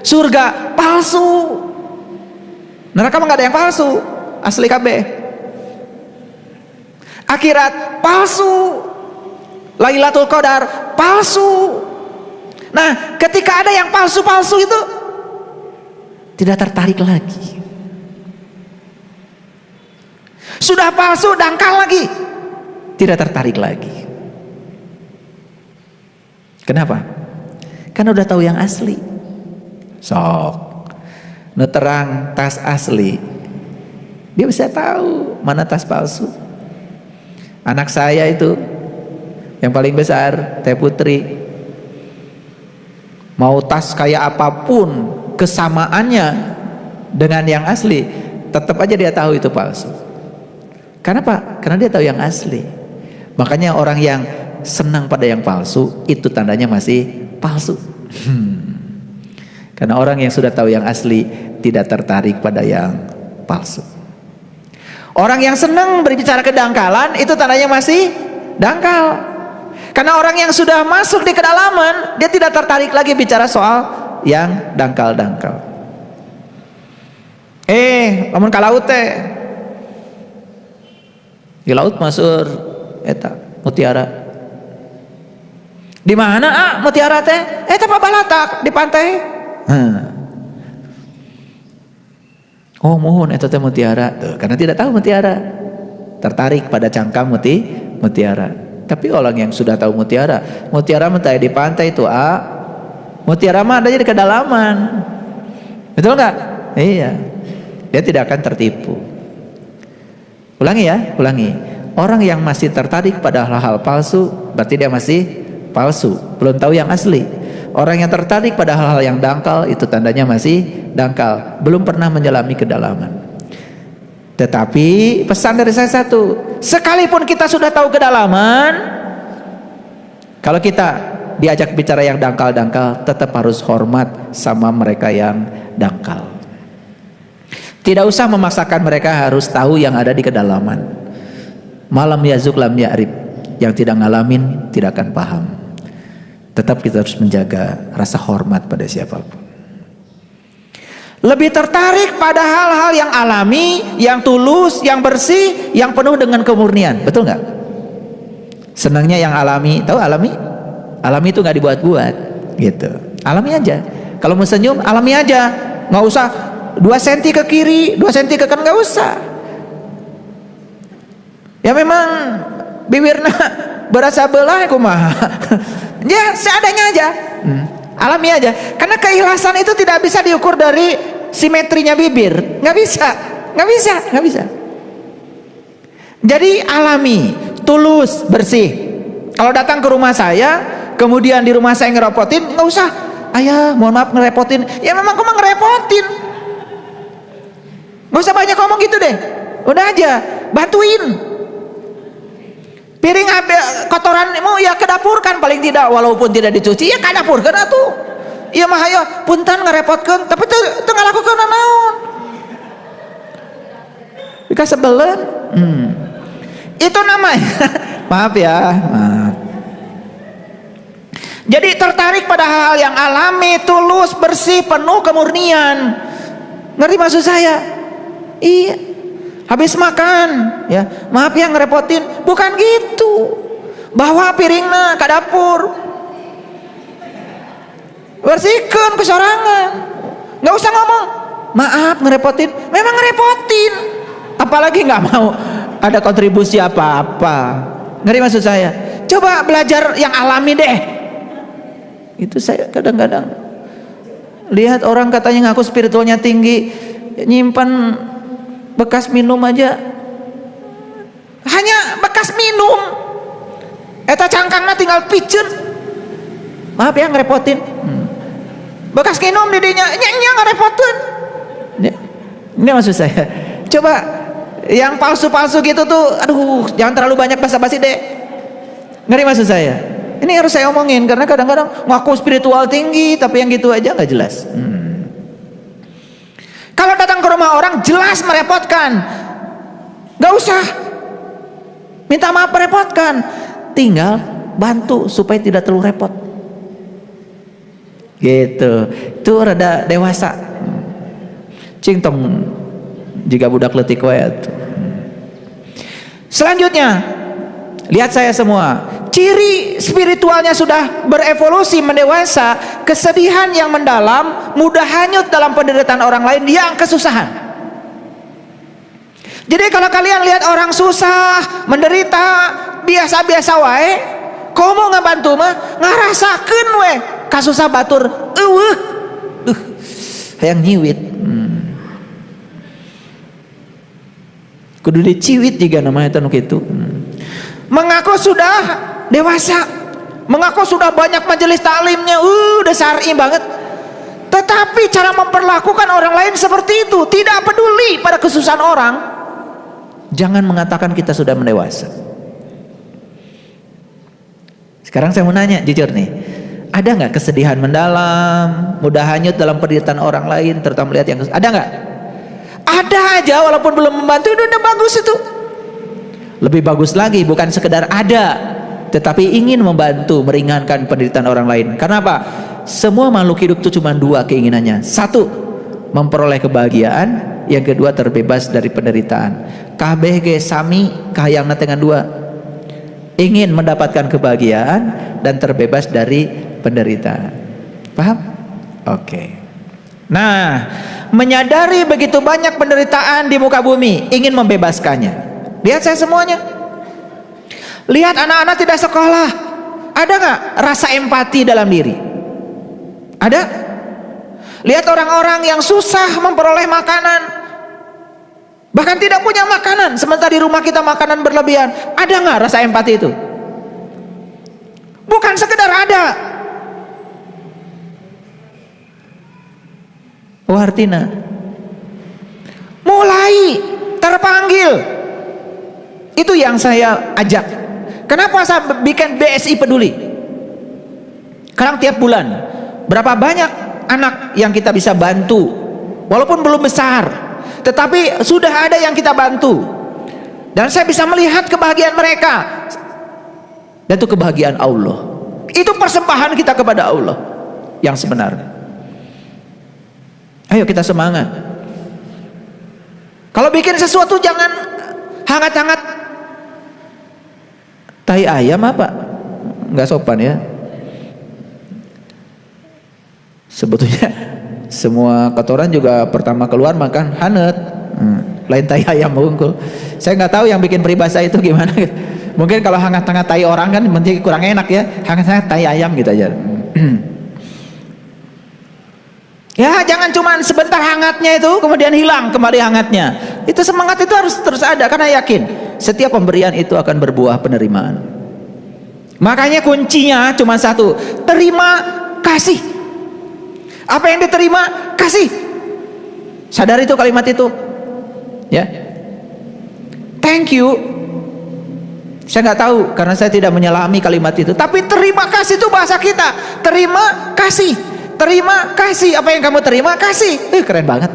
surga palsu, neraka mah nggak ada yang palsu, asli kabeh. Akhirat palsu, Lailatul Qadar palsu. Nah, ketika ada yang palsu-palsu itu tidak tertarik lagi. Sudah palsu, dangkal lagi, tidak tertarik lagi. Kenapa? Kan udah tahu yang asli. Sok nu terang tas asli, dia bisa tahu mana tas palsu. Anak saya itu yang paling besar, Teh Putri, Mau tas kayak apapun kesamaannya dengan yang asli, tetap aja dia tahu itu palsu. Kenapa? Karena dia tahu yang asli. Makanya orang yang senang pada yang palsu, itu tandanya masih palsu. Karena orang yang sudah tahu yang asli tidak tertarik pada yang palsu. Orang yang senang berbicara kedangkalan, itu tandanya masih dangkal. Karena orang yang sudah masuk di kedalaman, dia tidak tertarik lagi bicara soal yang dangkal-dangkal. Lamun ka laut teh, di laut masuk eta mutiara. Di mana mutiara teh? Eta pabalatak di pantai. Oh mohon eta teh mutiara. Tuh, karena tidak tahu mutiara, tertarik pada cangkang mutiara. Tapi orang yang sudah tahu mutiara mentah di pantai itu mutiara mah adanya di kedalaman. Betul nggak? Iya. Dia tidak akan tertipu. Ulangi ya, ulangi. Orang yang masih tertarik pada hal-hal palsu, berarti dia masih palsu, belum tahu yang asli. Orang yang tertarik pada hal-hal yang dangkal, itu tandanya masih dangkal, belum pernah menyelami kedalaman. Tetapi pesan dari saya satu, sekalipun kita sudah tahu kedalaman, kalau kita diajak bicara yang dangkal-dangkal, tetap harus hormat sama mereka yang dangkal. Tidak usah memaksakan mereka harus tahu yang ada di kedalaman. Malam yazuk lam ya'rib, yang tidak ngalamin tidak akan paham. Tetap kita harus menjaga rasa hormat pada siapapun. Lebih tertarik pada hal-hal yang alami, yang tulus, yang bersih, yang penuh dengan kemurnian. Betul nggak? Senangnya yang alami. Tahu alami? Alami itu nggak dibuat-buat, gitu. Alami aja. Kalau mau senyum, alami aja. Nggak usah 2 cm ke kiri, 2 cm ke kanan, nggak usah. Ya memang bibirna berasa belah, kumaha. Ya seadanya aja. Alami aja. Karena keikhlasan itu tidak bisa diukur dari simetrinya bibir, nggak bisa. Jadi alami, tulus, bersih. Kalau datang ke rumah saya, kemudian di rumah saya ngerepotin, nggak usah. Ayah, mohon maaf ngerepotin. Ya memang kamu ngerepotin. Nggak usah banyak ngomong gitu deh. Udah aja, bantuin. Piring kotoranmu ya ke dapur kan paling tidak, walaupun tidak dicuci ya ke dapur kan atuh. Iya mah ayo punten ngerepotkeun, tapi teu ngalakukeun naon. Bika sebelen. Itu namanya maaf ya, maaf. Jadi tertarik pada hal yang alami, tulus, bersih, penuh kemurnian. Ngerti maksud saya? Iya. Habis makan, ya maaf ya ngerepotin, bukan gitu. Bawa piringna ke dapur, bersihkan ke sorangan, nggak usah ngomong maaf ngerepotin, memang ngerepotin, apalagi nggak mau ada kontribusi apa-apa. Ngerti maksud saya? Coba belajar yang alami deh. Itu saya kadang-kadang lihat orang katanya ngaku spiritualnya tinggi, nyimpan bekas minum aja, hanya bekas minum, eta cangkangna tinggal piceun, maaf ya ngerepotin. Bekas minum didinya nya ngerepotin. Ini maksud saya. Coba yang palsu-palsu gitu tuh, aduh jangan terlalu banyak basa-basi deh. Ngerti maksud saya? Ini harus saya omongin karena kadang-kadang ngaku spiritual tinggi tapi yang gitu aja nggak jelas. Kalau datang ke rumah orang jelas merepotkan, gak usah minta maaf merepotkan, tinggal bantu supaya tidak terlalu repot. Gitu, itu rada dewasa. Cing tong jika budak leutik wae. Selanjutnya, lihat saya semua. Ciri spiritualnya sudah berevolusi mendewasa, kesedihan yang mendalam, mudah hanyut dalam penderitaan orang lain yang kesusahan. Jadi kalau kalian lihat orang susah, menderita, biasa-biasa wae, komo ngabantu mah ngarasakeun we kasusah batur hayang nyiwit. Kudu diciwit juga namanya tanu kitu. Mengaku sudah dewasa, mengaku sudah banyak majelis taklimnya, udah syar'i banget, tetapi cara memperlakukan orang lain seperti itu, tidak peduli pada kesusahan orang. Jangan mengatakan kita sudah mendewasa. Sekarang saya mau nanya jujur nih, ada nggak kesedihan mendalam, mudah hanyut dalam penderitaan orang lain, terutama melihat yang ada nggak? Ada aja, walaupun belum membantu, udah bagus itu. Lebih bagus lagi, bukan sekedar ada, tetapi ingin membantu meringankan penderitaan orang lain. Karena apa? Semua makhluk hidup itu cuma dua keinginannya. Satu, memperoleh kebahagiaan. Yang kedua, terbebas dari penderitaan. Kabeh ge sami kahayangna dengan dua, ingin mendapatkan kebahagiaan dan terbebas dari penderitaan. Paham? Oke. Nah, menyadari begitu banyak penderitaan di muka bumi, ingin membebaskannya. Lihat saya semuanya. Lihat anak-anak tidak sekolah, ada nggak rasa empati dalam diri? Ada? Lihat orang-orang yang susah memperoleh makanan, bahkan tidak punya makanan, sementara di rumah kita makanan berlebihan. Ada nggak rasa empati itu? Bukan sekedar ada. Wartina mulai terpanggil. Itu yang saya ajak. Kenapa saya bikin BSI Peduli? Sekarang tiap bulan berapa banyak anak yang kita bisa bantu, walaupun belum besar, tetapi sudah ada yang kita bantu, dan saya bisa melihat kebahagiaan mereka. Dan itu kebahagiaan Allah. Itu persembahan kita kepada Allah yang sebenarnya. Ayo kita semangat. Kalau bikin sesuatu jangan hangat-hangat. Tai ayam apa? Nggak sopan ya. Sebetulnya semua kotoran juga pertama keluar makan hangat. Lain tai ayam bungkul. Saya nggak tahu yang bikin peribahasa itu gimana. Mungkin kalau hangat-hangat tai orang kan mungkin kurang enak ya. Hangat-hangat tai ayam gitu aja. Ya, jangan cuma sebentar hangatnya itu kemudian hilang kembali hangatnya. Itu semangat itu harus terus ada, karena yakin setiap pemberian itu akan berbuah penerimaan. Makanya kuncinya cuma satu, terima kasih. Apa yang diterima? Kasih. Sadar itu kalimat itu. Ya. Thank you. Saya nggak tahu karena saya tidak menyelami kalimat itu. Tapi terima kasih itu bahasa kita. Terima kasih. Terima kasih. Apa yang kamu terima? Kasih. Keren banget.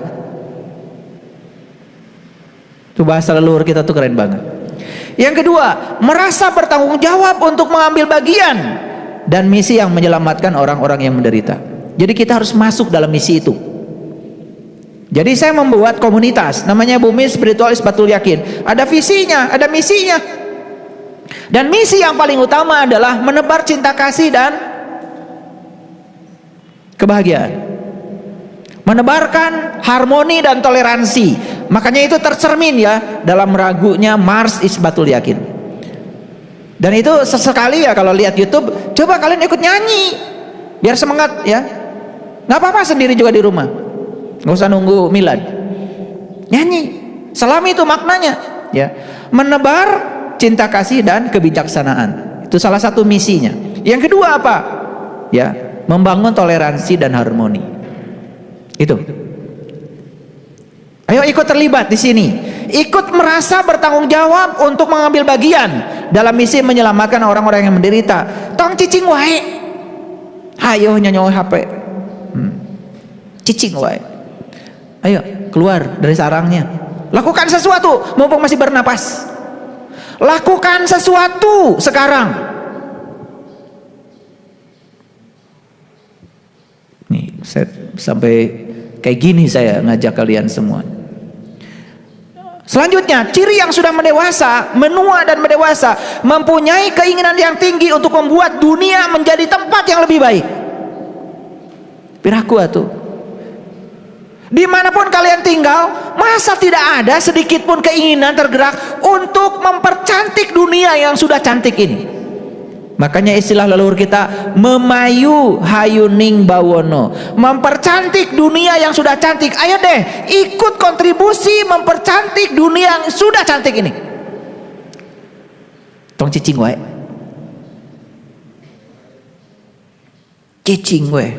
Itu bahasa leluhur kita tuh keren banget. Yang kedua, merasa bertanggung jawab untuk mengambil bagian dan misi yang menyelamatkan orang-orang yang menderita. Jadi kita harus masuk dalam misi itu. Jadi saya membuat komunitas namanya Bumi Spiritual Isbatul Yakin. Ada visinya, ada misinya. Dan misi yang paling utama adalah menebar cinta kasih dan kebahagiaan, menebarkan harmoni dan toleransi. Makanya itu tercermin ya dalam ragunya Mars Isbatul Yakin. Dan itu sesekali ya kalau lihat YouTube, coba kalian ikut nyanyi biar semangat ya. Nggak apa-apa sendiri juga di rumah, nggak usah nunggu milad. Nyanyi, selama itu maknanya ya, menebar cinta kasih dan kebijaksanaan. Itu salah satu misinya. Yang kedua apa? Ya, membangun toleransi dan harmoni. Itu. Ayo ikut terlibat di sini. Ikut merasa bertanggung jawab untuk mengambil bagian dalam misi menyelamatkan orang-orang yang menderita. Tong cicing wae. Ayo nyanyi HP. Cicing wae. Ayo keluar dari sarangnya. Lakukan sesuatu mumpung masih bernapas. Lakukan sesuatu sekarang. Nih, saya sampai kayak gini saya ngajak kalian semua. Selanjutnya, ciri yang sudah mendewasa, menua dan mendewasa, mempunyai keinginan yang tinggi untuk membuat dunia menjadi tempat yang lebih baik. Piraku atuh. Dimanapun kalian tinggal, masa tidak ada sedikit pun keinginan tergerak untuk mempercantik dunia yang sudah cantik ini? Makanya istilah leluhur kita, memayu hayuning bawono, mempercantik dunia yang sudah cantik. Ayo deh ikut kontribusi mempercantik dunia yang sudah cantik ini. Tong cicing wae. cicing weh.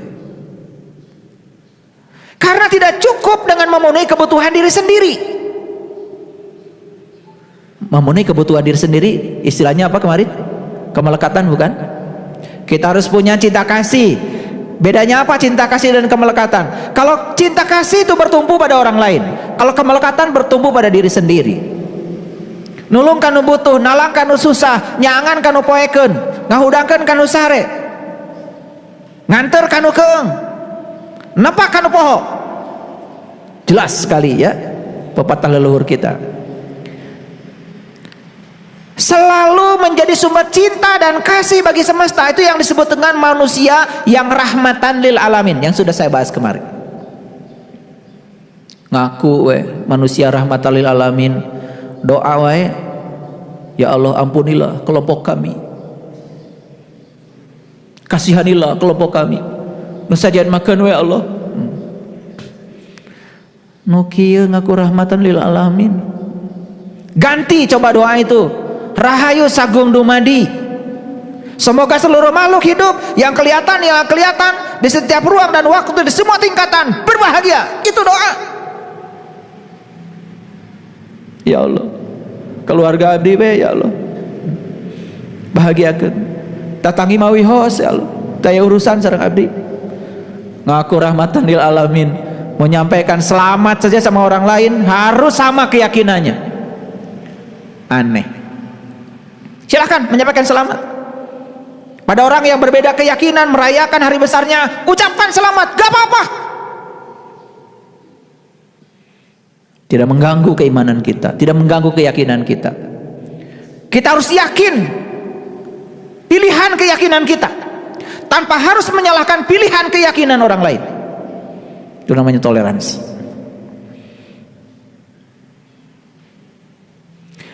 Karena tidak cukup dengan memenuhi kebutuhan diri sendiri. Memenuhi kebutuhan diri sendiri, istilahnya apa kemarin? Kemelekatan bukan? Kita harus punya cinta kasih. Bedanya apa cinta kasih dan kemelekatan? Kalau cinta kasih itu bertumpu pada orang lain, kalau kemelekatan bertumpu pada diri sendiri. Nulung kanu butuh, nalang kanu susah, nyangan kanu poeken, ngahudangkeun kanu sare, nganter kanu keung, nepak kanu poho. Jelas sekali ya pepatah leluhur kita. Selalu menjadi sumber cinta dan kasih bagi semesta. Itu yang disebut dengan manusia yang rahmatan lil alamin, yang sudah saya bahas kemarin. Ngaku manusia rahmatan lil alamin, doa ya Allah ampunilah kelompok kami, kasihanilah kelompok kami, nusajian makan ya Allah. Nukieu ngaku rahmatan lil alamin. Ganti coba doa itu. Rahayu sagung dumadi. Semoga seluruh makhluk hidup yang kelihatan di setiap ruang dan waktu, di semua tingkatan berbahagia. Itu doa. Ya Allah, keluarga abdi ya Allah, bahagiakeun. Tatangi mawi hos ya Allah, daya urusan sareng abdi. Ngaku rahmatan lil alamin, menyampaikan selamat saja sama orang lain harus sama keyakinannya. Aneh. Silahkan menyampaikan selamat pada orang yang berbeda keyakinan, merayakan hari besarnya, ucapkan selamat, gak apa-apa. Tidak mengganggu keimanan kita, tidak mengganggu keyakinan kita. Kita harus yakin pilihan keyakinan kita tanpa harus menyalahkan pilihan keyakinan orang lain. Itu namanya toleransi.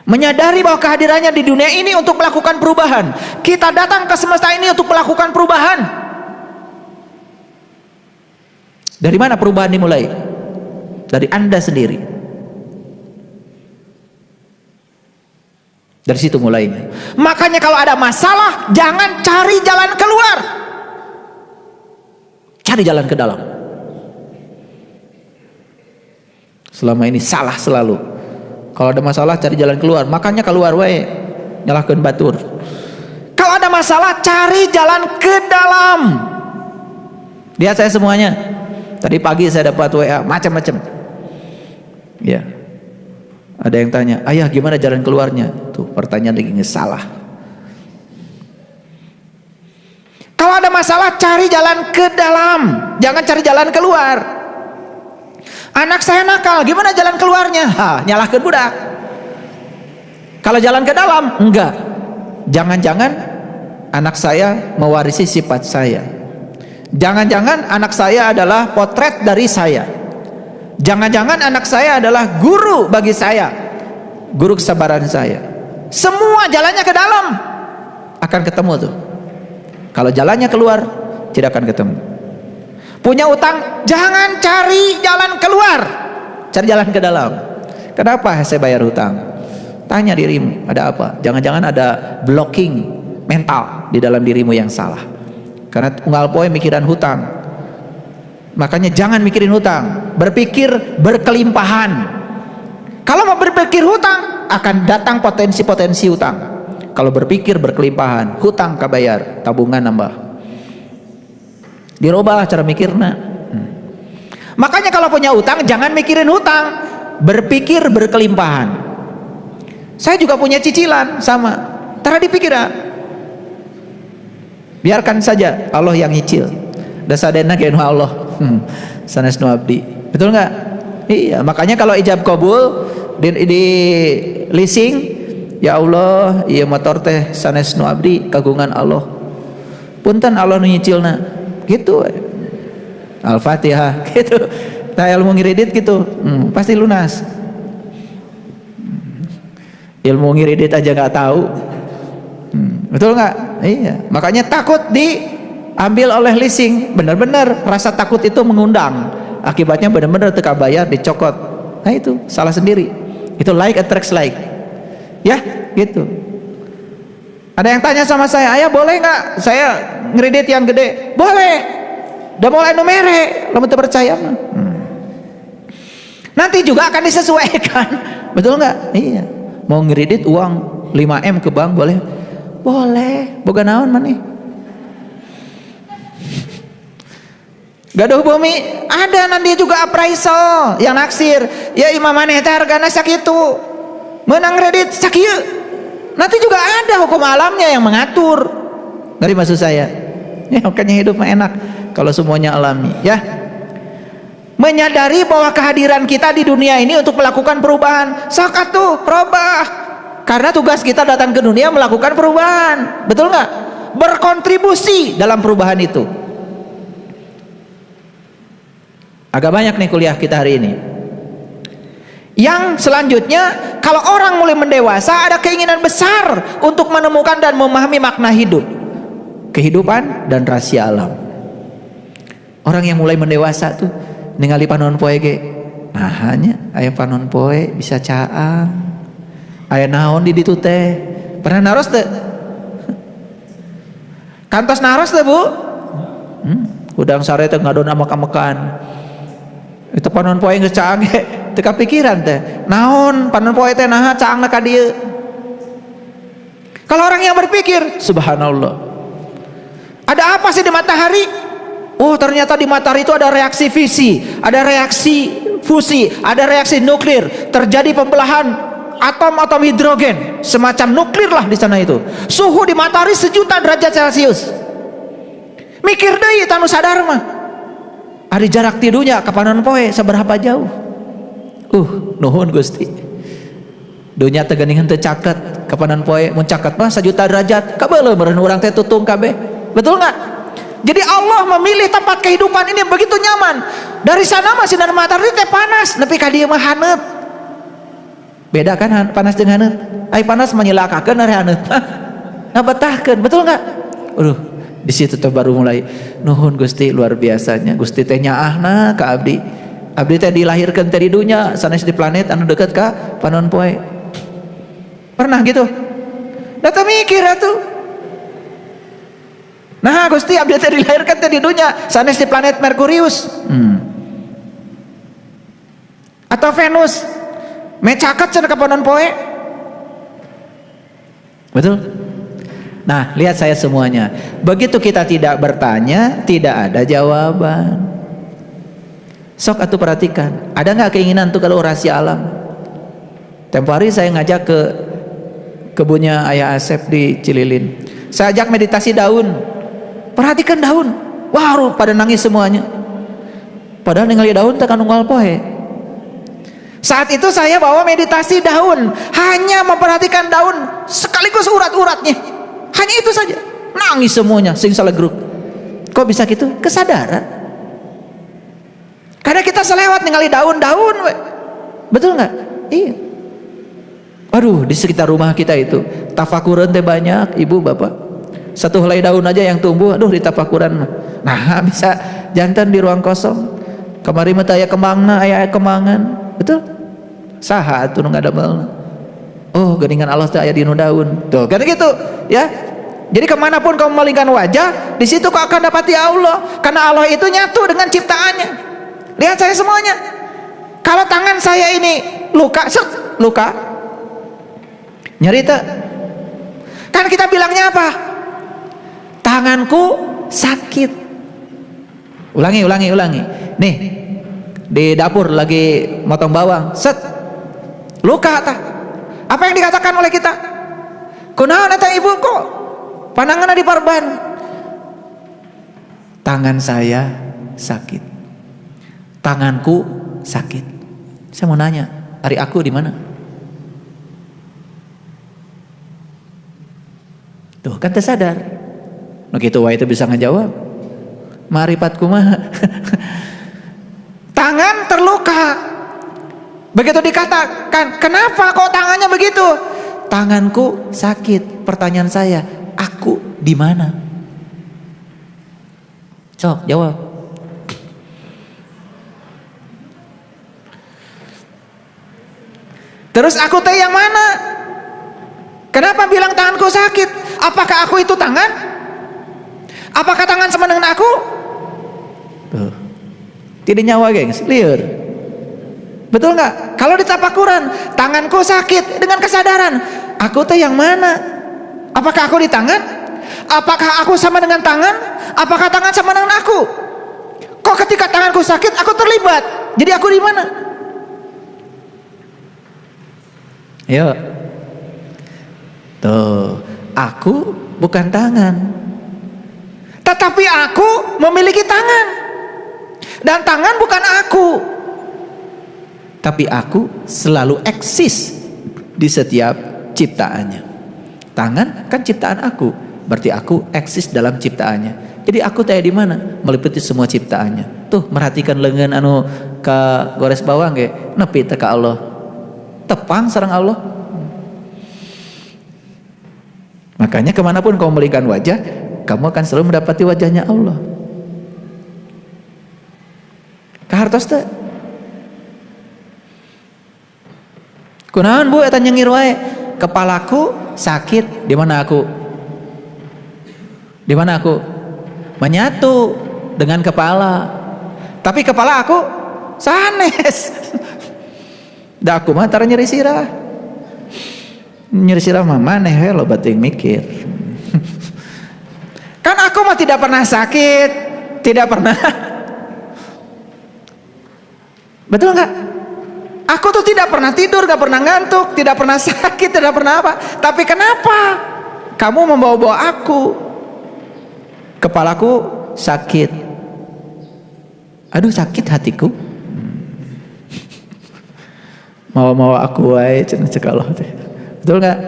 Menyadari bahwa kehadirannya di dunia ini untuk melakukan perubahan. Kita datang ke semesta ini untuk melakukan perubahan. Dari mana perubahan dimulai? Dari Anda sendiri. Dari situ mulainya. Makanya kalau ada masalah, jangan cari jalan keluar, cari jalan ke dalam. Selama ini salah selalu. Kalau ada masalah cari jalan keluar, makanya keluar wae, nyalahkeun batur. Kalau ada masalah cari jalan ke dalam. Lihat saya semuanya. Tadi pagi saya dapat WA macam-macam. Ya. Ada yang tanya, "Ayah, gimana jalan keluarnya?" Tuh, pertanyaan lagi salah. Kalau ada masalah cari jalan ke dalam, jangan cari jalan keluar. Anak saya nakal, gimana jalan keluarnya? Nyalahkan budak. Kalau jalan ke dalam, enggak. Jangan-jangan anak saya mewarisi sifat saya. Jangan-jangan anak saya adalah potret dari saya. Jangan-jangan anak saya adalah guru bagi saya, guru kesabaran saya. Semua jalannya ke dalam akan ketemu tuh. Kalau jalannya keluar, tidak akan ketemu. Punya utang, jangan cari jalan keluar, cari jalan ke dalam. Kenapa saya bayar hutang? Tanya dirimu, ada apa? Jangan-jangan ada blocking mental di dalam dirimu yang salah. Karena unggal poe mikiran hutang. Makanya jangan mikirin hutang, berpikir berkelimpahan. Kalau mau berpikir hutang, akan datang potensi-potensi hutang. Kalau berpikir berkelimpahan, hutang kabayar, tabungan nambah. Dirubah cara mikirna. Makanya kalau punya hutang jangan mikirin hutang, berpikir berkelimpahan. Saya juga punya cicilan sama, tara dipikiran. Biarkan saja Allah yang nyicil. Dasadena kenu Allah. Sanes nu abdi. Betul nggak? Iya, makanya kalau ijab kabul di leasing, ya Allah, iya motor teh sanes nu abdi kagungan Allah. Punten Allah nu nyicilna. Gitu. Al-Fatihah gitu. Nah, ilmu ngiridit gitu. Pasti lunas. Ilmu ngiridit aja nggak tahu. Betul nggak? Iya. Makanya takut diambil oleh leasing. Benar-benar rasa takut itu mengundang. Akibatnya benar-benar teka bayar dicokot. Nah itu salah sendiri. Itu like attracts like. Ya, gitu. Ada yang tanya sama saya, ayah boleh nggak saya ngeredit yang gede? Boleh. Udah mulai numere, lo betul percaya? Nanti juga akan disesuaikan, betul nggak? Iya. Mau ngeredit uang 5M ke bank boleh? Boleh. Boga naon mana? Gaduh bumi ada nanti juga appraisal yang naksir. Ya imam maneh teh hargana sakitu. Menang kredit sakieu. Nanti juga ada hukum alamnya yang mengatur. Ngerti maksud saya? Ya makanya hidup mah enak kalau semuanya alami, ya. Menyadari bahwa kehadiran kita di dunia ini untuk melakukan perubahan. Sok atuh robah. Karena tugas kita datang ke dunia melakukan perubahan. Betul nggak? Berkontribusi dalam perubahan itu. Agak banyak nih kuliah kita hari ini. Yang selanjutnya, kalau orang mulai mendewasa, ada keinginan besar untuk menemukan dan memahami makna hidup, kehidupan dan rahasia alam. Orang yang mulai mendewasa tuh ningali panon poe ge, nah hanya aya panon poe bisa caang, aya naon di ditu teh, pernah naros teh? Kantos naros teh bu? Udang sare teh ngadona makan-makan. Itu panon poe geus caang ge, teu kapikiran teh. Naon panon poe teh naha caangna ka dieu. Kalau orang yang berpikir, subhanallah. Ada apa sih di matahari? Oh, ternyata di matahari itu ada reaksi fisi, ada reaksi fusi, ada reaksi nuklir. Terjadi pembelahan atom-atom hidrogen, semacam nuklir lah di sana itu. Suhu di matahari 1.000.000 derajat Celcius. Mikir deui tanu sadar mah. Ari jarak tidunya ka panon poe seberapa jauh? Nuhun Gusti. Dunya teh geuningan teu caket, ka panon poe mun caket mah 1.000.000 derajat. Kabeuleuh meureun urang teh tutung kabeh. Betul enggak? Jadi Allah memilih tempat kehidupan ini begitu nyaman. Dari sana mah sinar matahari teh panas, nepi ka dieu mah haneut. Beda kan panas jeung haneut? Ai panas mah nyelakakeun ari haneut. Ngabetahkeun, betul enggak? Di situ tuh baru mulai nuhun Gusti, luar biasanya Gusti teh nyaahna ka abdi. Abdi teh dilahirkeun teh di dunya sanes di planet anu deukeut ka panon poe. Pernah gitu? Da teu mikir atuh. Nah Gusti abdi teh dilahirkeun teh di dunya sanes di planet Merkurius. Atau Venus. Mecaket cenah ka panon poe. Betul? Nah, lihat saya semuanya. Begitu kita tidak bertanya, tidak ada jawaban. Sok atuh perhatikan. Ada nggak keinginan tuh kalau rahasia alam? Tempo hari saya ngajak ke kebunnya Ayah Asep di Cililin. Saya ajak meditasi daun. Perhatikan daun. Wah, pada nangis semuanya. Padahal ningali daun tekan unggal poe. Saat itu saya bawa meditasi daun, hanya memperhatikan daun sekaligus urat-uratnya. Hanya itu saja, nangis semuanya, sing salegruk. Kok bisa gitu? Kesadaran. Karena kita selewat ningali daun-daun, betul nggak? Iya. Aduh, di sekitar rumah kita itu tafakuran teh banyak, ibu bapak. Satu helai daun aja yang tumbuh, aduh di tafakuran. Nah, bisa jantan di ruang kosong. Kamari mah aya kembangna, aya kemangan, betul? Saha atuh nu ngadamel. Oh, geuningan Allah teh aya di nu daun. Tuh, kan gitu, ya. Jadi kemanapun kamu memalingkan wajah, di situ kau akan dapati Allah. Karena Allah itu nyatu dengan ciptaannya. Lihat saya semuanya. Kalau tangan saya ini luka, luka, nyeri tak? Kan kita bilangnya apa? Tanganku sakit. Ulangi. Nih, di dapur lagi motong bawang, luka tak? Apa yang dikatakan oleh kita? Kunaon eta ibu kok pandanganna diparban? Tangan saya sakit. Tanganku sakit. Saya mau nanya, ari aku di mana? Tuh kan tersadar. Nah gitu wae itu bisa ngejawab. Marifat kumaha? Tangan terluka. Begitu dikatakan, kenapa kok tangannya begitu? Tanganku sakit. Pertanyaan saya, aku di mana? Sok jawab. Terus aku teh yang mana? Kenapa bilang tanganku sakit? Apakah aku itu tangan? Apakah tangan sama dengan aku? Tuh. Tidak nyawa gengs, liur. Betul nggak? Kalau di tapakuran, tanganku sakit dengan kesadaran, aku teh yang mana? Apakah aku di tangan? Apakah aku sama dengan tangan? Apakah tangan sama dengan aku? Kok ketika tanganku sakit, aku terlibat? Jadi aku di mana? Yuk. Tuh, aku bukan tangan. Tetapi aku memiliki tangan. Dan tangan bukan aku. Tapi aku selalu eksis di setiap ciptaannya. Tangan kan ciptaan aku, berarti aku eksis dalam ciptaannya. Jadi aku tanya di mana? Meliputi semua ciptaannya. Tuh merhatikan lengan anu ke gores bawang ge, nepi teh ka Allah. Tepang sareng Allah. Makanya kemanapun kau memberikan wajah, kamu akan selalu mendapati wajahnya Allah. Kahartos teh. Kunaon Bu eta nyengir wae? Kepalaku sakit, di mana aku? Di mana aku? Menyatu dengan kepala. Tapi kepala aku sanes. Da aku mah tara nyeri sirah. Nyeri sirah mah maneh we lo bating mikir. Kan aku mah tidak pernah sakit, tidak pernah. Betul enggak? Aku tuh tidak pernah tidur, gak pernah ngantuk, tidak pernah sakit, tidak pernah apa. Tapi kenapa kamu membawa-bawa aku? Kepalaku sakit. Aduh sakit hatiku. Mau aku wae cenah cek Allah teh. Betul nggak?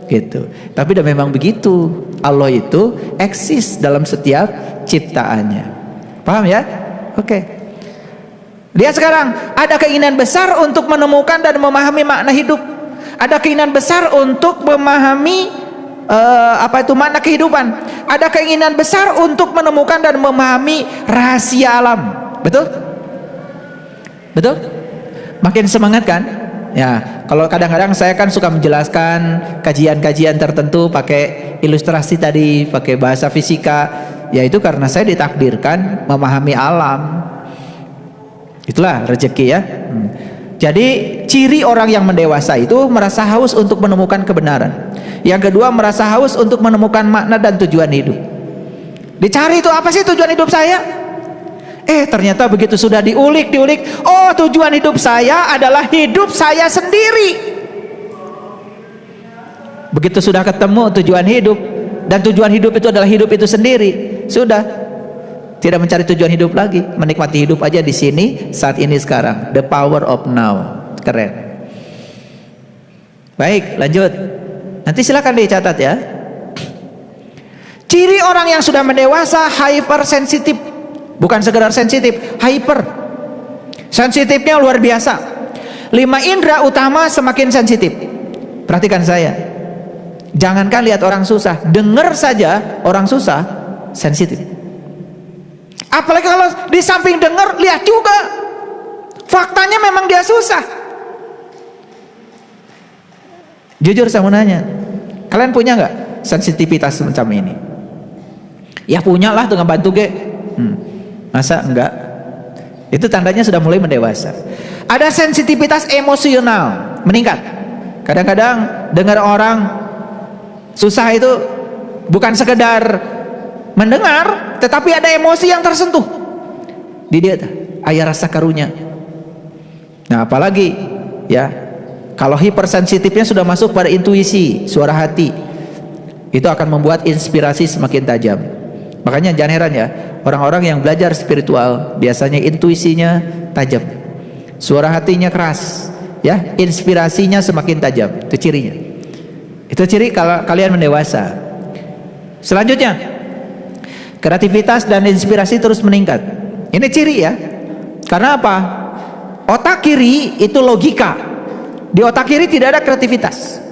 Gitu. Tapi dah memang begitu. Allah itu eksis dalam setiap ciptaannya. Paham ya? Oke. Lihat sekarang, ada keinginan besar untuk menemukan dan memahami makna hidup. Ada keinginan besar untuk memahami makna kehidupan. Ada keinginan besar untuk menemukan dan memahami rahasia alam. Betul? Betul? Makin semangat kan? Ya, kalau kadang-kadang saya kan suka menjelaskan kajian-kajian tertentu pakai ilustrasi tadi, pakai bahasa fisika. Ya itu karena saya ditakdirkan memahami alam. Itulah rezeki ya. Jadi ciri orang yang mendewasa itu merasa haus untuk menemukan kebenaran. Yang kedua merasa haus untuk menemukan makna dan tujuan hidup. Dicari itu apa sih tujuan hidup saya? Ternyata begitu sudah diulik, oh tujuan hidup saya adalah hidup saya sendiri. Begitu sudah ketemu tujuan hidup, dan tujuan hidup itu adalah hidup itu sendiri, sudah tidak mencari tujuan hidup lagi, menikmati hidup aja di sini saat ini sekarang. The power of now. Keren. Baik, lanjut. Nanti silakan dicatat ya. Ciri orang yang sudah mendewasa hypersensitif. Bukan sekedar sensitif, hyper. Sensitifnya luar biasa. 5 indera utama semakin sensitif. Perhatikan saya. Jangankan lihat orang susah, dengar saja orang susah sensitif. Apalagi kalau di samping dengar, lihat juga faktanya memang dia susah. Jujur saya mau nanya, kalian punya nggak sensitivitas semacam ini? Ya punya lah, tuh ngebantu ge. Masa enggak? Itu tandanya sudah mulai mendewasa. Ada sensitivitas emosional meningkat. Kadang-kadang dengar orang susah itu bukan sekedar mendengar, tetapi ada emosi yang tersentuh di dia, aya rasa karunya. Nah apalagi ya, kalau hipersensitifnya sudah masuk pada intuisi, suara hati, itu akan membuat inspirasi semakin tajam. Makanya jangan heran ya, orang-orang yang belajar spiritual biasanya intuisinya tajam, suara hatinya keras, ya, inspirasinya semakin tajam. Itu cirinya. Itu ciri kalau kalian mendewasa. Selanjutnya, kreativitas dan inspirasi terus meningkat. Ini ciri ya. Karena apa? Otak kiri itu logika. Di otak kiri tidak ada kreativitas.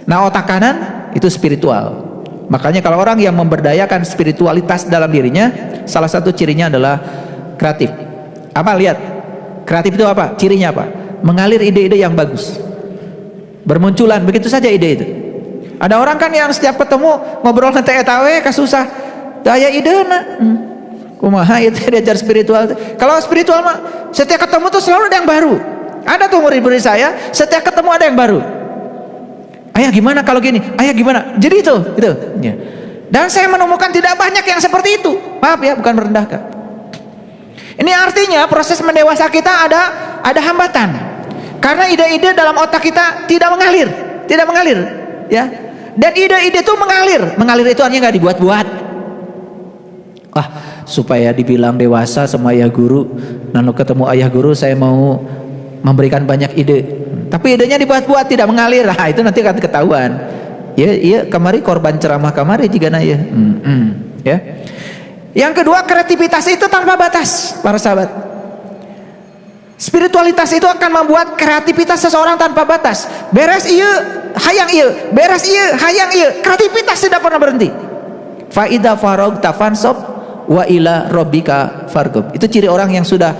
Nah, otak kanan itu spiritual. Makanya kalau orang yang memberdayakan spiritualitas dalam dirinya, salah satu cirinya adalah kreatif. Apa? Lihat. Kreatif itu apa? Cirinya apa? Mengalir ide-ide yang bagus. Bermunculan begitu saja ide itu. Ada orang kan yang setiap ketemu ngobrol nanti etawe kasusah daya idena. Kumaha itu diajar spiritual. Kalau spiritual mah setiap ketemu tuh selalu ada yang baru. Ada tuh murid-murid saya, setiap ketemu ada yang baru. Ayah gimana kalau gini? Ayah gimana? Jadi itu ya. Dan saya menemukan tidak banyak yang seperti itu. Maaf ya, bukan merendahkan. Ini artinya proses mendewasa kita ada hambatan. Karena ide-ide dalam otak kita tidak mengalir, ya. Dan ide-ide itu mengalir itu artinya nggak dibuat-buat. Wah, supaya dibilang dewasa sama ayah guru, lalu ketemu ayah guru saya mau memberikan banyak ide, tapi idenya dibuat-buat, tidak mengalir. Nah, itu nanti akan ketahuan. Iya kamari korban ceramah kamari jika naya. Ya. Yang kedua, kreativitas itu tanpa batas, para sahabat. Spiritualitas itu akan membuat kreativitas seseorang tanpa batas. Beres iya, hayang iya, beres iya, hayang iya. Kreativitas tidak pernah berhenti. Fa idza faragta fansab wa ila rabbika farghab. Itu ciri orang yang sudah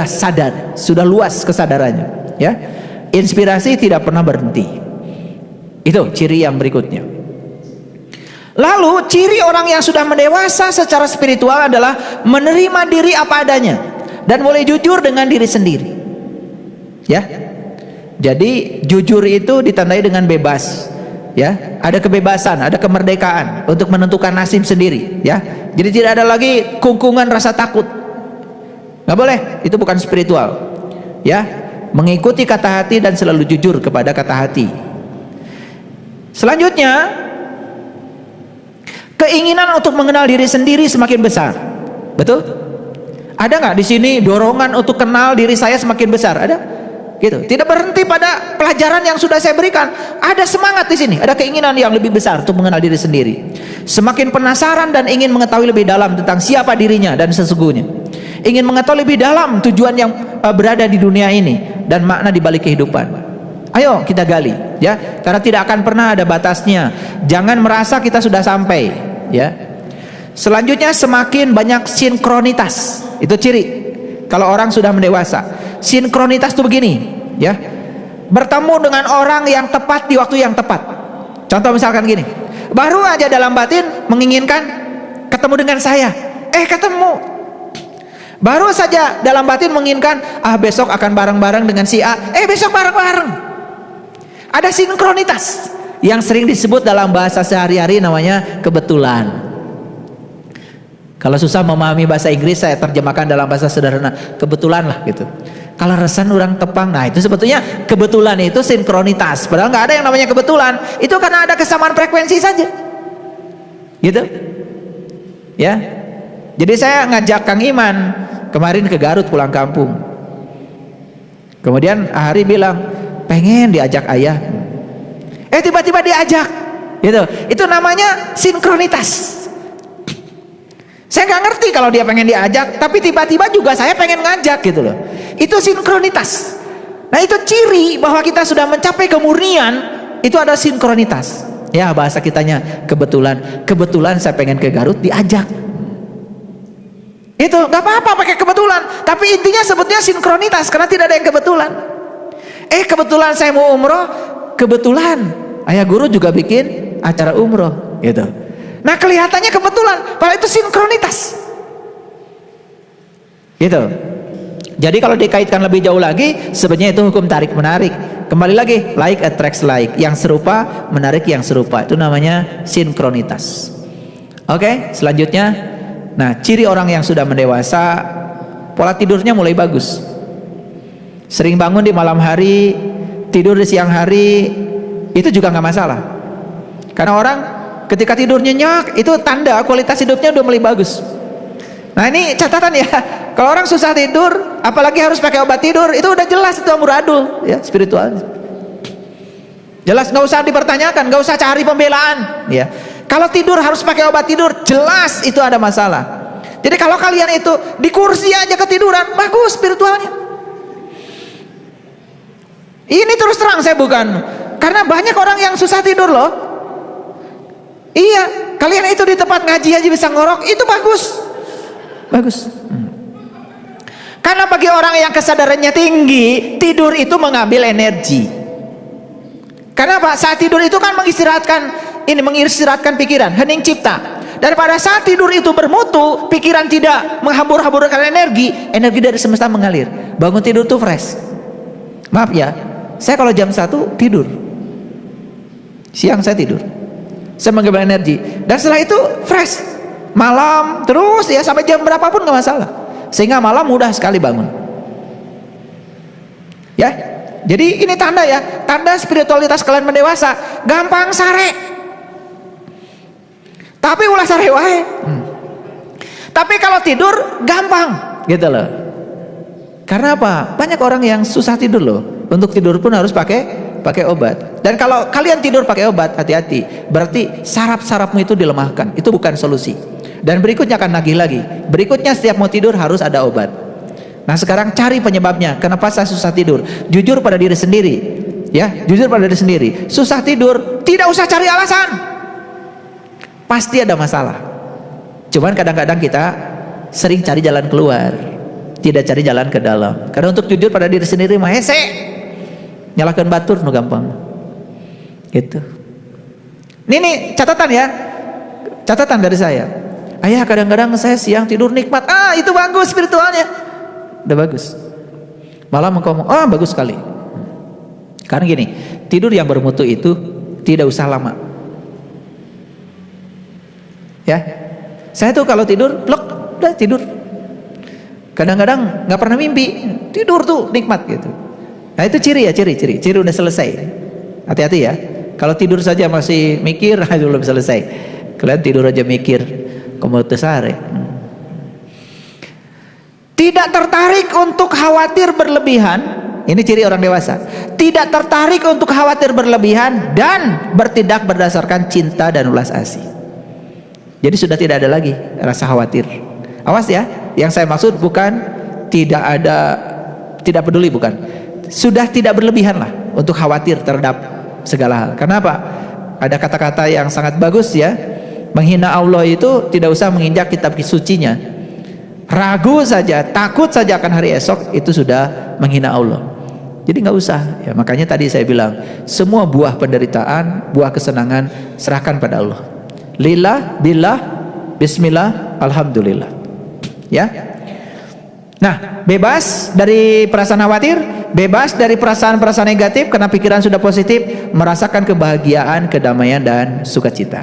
sadar, sudah luas kesadarannya, ya. Inspirasi tidak pernah berhenti. Itu ciri yang berikutnya. Lalu ciri orang yang sudah mendewasa secara spiritual adalah menerima diri apa adanya dan boleh jujur dengan diri sendiri, ya. Jadi jujur itu ditandai dengan bebas, ya. Ada kebebasan, ada kemerdekaan untuk menentukan nasib sendiri, ya. Jadi tidak ada lagi kungkungan rasa takut. Nggak boleh, itu bukan spiritual, ya. Mengikuti kata hati dan selalu jujur kepada kata hati. Selanjutnya, keinginan untuk mengenal diri sendiri semakin besar. Betul? Ada nggak di sini dorongan untuk kenal diri saya semakin besar? Ada? Gitu. Tidak berhenti pada pelajaran yang sudah saya berikan. Ada semangat di sini, ada keinginan yang lebih besar untuk mengenal diri sendiri. Semakin penasaran dan ingin mengetahui lebih dalam tentang siapa dirinya dan sesungguhnya. Ingin mengetahui lebih dalam tujuan yang berada di dunia ini dan makna di balik kehidupan. Ayo kita gali, ya, karena tidak akan pernah ada batasnya. Jangan merasa kita sudah sampai, ya. Selanjutnya, semakin banyak sinkronitas. Itu ciri kalau orang sudah mendewasa. Sinkronitas itu begini, ya. Bertemu dengan orang yang tepat di waktu yang tepat. Contoh misalkan gini, baru aja dalam batin menginginkan ketemu dengan saya, ketemu. Baru saja dalam batin menginginkan, besok akan bareng-bareng dengan si A, besok bareng-bareng. Ada sinkronitas yang sering disebut dalam bahasa sehari-hari namanya kebetulan. Kalau susah memahami bahasa Inggris, saya terjemahkan dalam bahasa sederhana, kebetulan lah gitu. Kalau resan orang tepang, nah itu sebetulnya kebetulan itu sinkronitas. Padahal nggak ada yang namanya kebetulan. Itu karena ada kesamaan frekuensi saja, gitu, ya. Jadi saya ngajak Kang Iman kemarin ke Garut pulang kampung. Kemudian Ahari bilang pengen diajak ayah. Tiba-tiba diajak, gitu. Itu namanya sinkronitas. Saya nggak ngerti kalau dia pengen diajak, tapi tiba-tiba juga saya pengen ngajak, gitu loh. Itu sinkronitas. Nah, itu ciri bahwa kita sudah mencapai kemurnian. Itu ada sinkronitas. Ya, bahasa kitanya kebetulan. Kebetulan saya pengen ke Garut diajak. Itu nggak apa-apa pakai kebetulan, tapi intinya sebutnya sinkronitas karena tidak ada yang kebetulan. Kebetulan saya mau umroh, kebetulan ayah guru juga bikin acara umroh, gitu. Nah, kelihatannya kebetulan, padahal itu sinkronitas, gitu. Jadi kalau dikaitkan lebih jauh lagi, sebenarnya itu hukum tarik menarik. Kembali lagi, like attracts like, yang serupa menarik yang serupa, itu namanya sinkronitas. Oke, selanjutnya. Nah, ciri orang yang sudah mendewasa, pola tidurnya mulai bagus. Sering bangun di malam hari, tidur di siang hari, itu juga nggak masalah. Karena orang ketika tidur nyenyak, itu tanda kualitas hidupnya udah mulai bagus. Nah, ini catatan ya. Kalau orang susah tidur, apalagi harus pakai obat tidur, itu udah jelas itu amburadul, ya, spiritual. Jelas, nggak usah dipertanyakan, nggak usah cari pembelaan, ya. Kalau tidur harus pakai obat tidur, jelas itu ada masalah. Jadi kalau kalian itu di kursi aja ketiduran, bagus spiritualnya. Ini terus terang saya bukan, karena banyak orang yang susah tidur loh. Iya, kalian itu di tempat ngaji aja bisa ngorok, itu bagus. Bagus. Karena bagi orang yang kesadarannya tinggi, tidur itu mengambil energi. Karena apa? Saat tidur itu kan mengistirahatkan pikiran, hening cipta. Daripada saat tidur itu bermutu, pikiran tidak menghambur-hamburkan energi dari semesta mengalir. Bangun tidur tuh fresh. Maaf ya, saya kalau jam 1 tidur, siang saya tidur, saya mengambil energi, dan setelah itu fresh. Malam terus ya, sampai jam berapapun gak masalah, sehingga malam mudah sekali bangun. Ya, jadi ini tanda ya, tanda spiritualitas kalian mendewasa. Gampang sare, tapi ulah sare wae. Tapi kalau tidur gampang gitu loh. Karena apa? Banyak orang yang susah tidur loh. Untuk tidur pun harus pakai obat. Dan kalau kalian tidur pakai obat, hati-hati. Berarti saraf-sarafmu itu dilemahkan. Itu bukan solusi. Dan berikutnya akan nagih lagi. Berikutnya setiap mau tidur harus ada obat. Nah sekarang cari penyebabnya. Kenapa saya susah tidur? Jujur pada diri sendiri. Ya, jujur pada diri sendiri. Susah tidur, tidak usah cari alasan. Pasti ada masalah. Cuman kadang-kadang kita sering cari jalan keluar, tidak cari jalan ke dalam. Karena untuk jujur pada diri sendiri mah hese, nyalakan batur nu gampang gitu. Ini catatan ya, catatan dari saya. Ayah, kadang-kadang saya siang tidur nikmat. Itu bagus spiritualnya, udah bagus. Malam engkau bagus sekali. Karena gini, tidur yang bermutu itu tidak usah lama. Ya, saya tuh kalau tidur, plek, udah tidur. Kadang-kadang nggak pernah mimpi, tidur tuh nikmat gitu. Nah itu ciri ya, ciri udah selesai. Hati-hati ya, kalau tidur saja masih mikir, itu belum selesai. Kalian tidur aja mikir, kamu tesare. Tidak tertarik untuk khawatir berlebihan, ini ciri orang dewasa. Tidak tertarik untuk khawatir berlebihan dan bertindak berdasarkan cinta dan ulas asih. Jadi sudah tidak ada lagi rasa khawatir. Awas ya, yang saya maksud bukan tidak peduli, bukan. Sudah tidak berlebihan lah untuk khawatir terhadap segala hal. Kenapa? Ada kata-kata yang sangat bagus ya. Menghina Allah itu tidak usah menginjak kitab sucinya. Ragu saja, takut saja akan hari esok, itu sudah menghina Allah. Jadi nggak usah. Ya, makanya tadi saya bilang, semua buah penderitaan, buah kesenangan serahkan pada Allah. Lillah, billah, bismillah, alhamdulillah. Ya. Nah, bebas dari perasaan khawatir, bebas dari perasaan-perasaan negatif, karena pikiran sudah positif, merasakan kebahagiaan, kedamaian dan sukacita.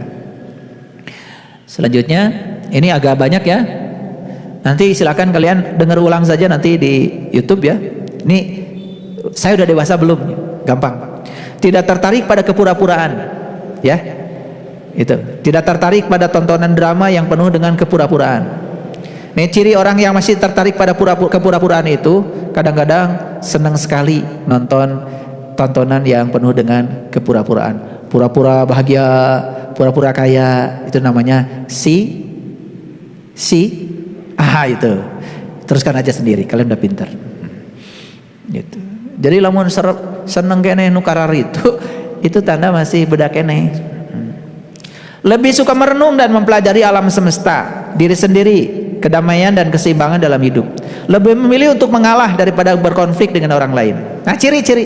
Selanjutnya, ini agak banyak ya. Nanti silakan kalian dengar ulang saja nanti di YouTube ya. Ini saya udah dewasa belum? Gampang. Tidak tertarik pada kepura-puraan, ya. Itu tidak tertarik pada tontonan drama yang penuh dengan kepura-puraan. Nih ciri orang yang masih tertarik pada kepura-puraan itu kadang-kadang senang sekali nonton tontonan yang penuh dengan kepura-puraan. Pura-pura bahagia, pura-pura kaya, itu namanya itu. Teruskan aja sendiri, kalian udah pintar. Gitu. Jadi lamun seneng kene nu karar itu tanda masih budak kene. Lebih suka merenung dan mempelajari alam semesta, diri sendiri, kedamaian dan keseimbangan dalam hidup. Lebih memilih untuk mengalah daripada berkonflik dengan orang lain. Nah ciri-ciri.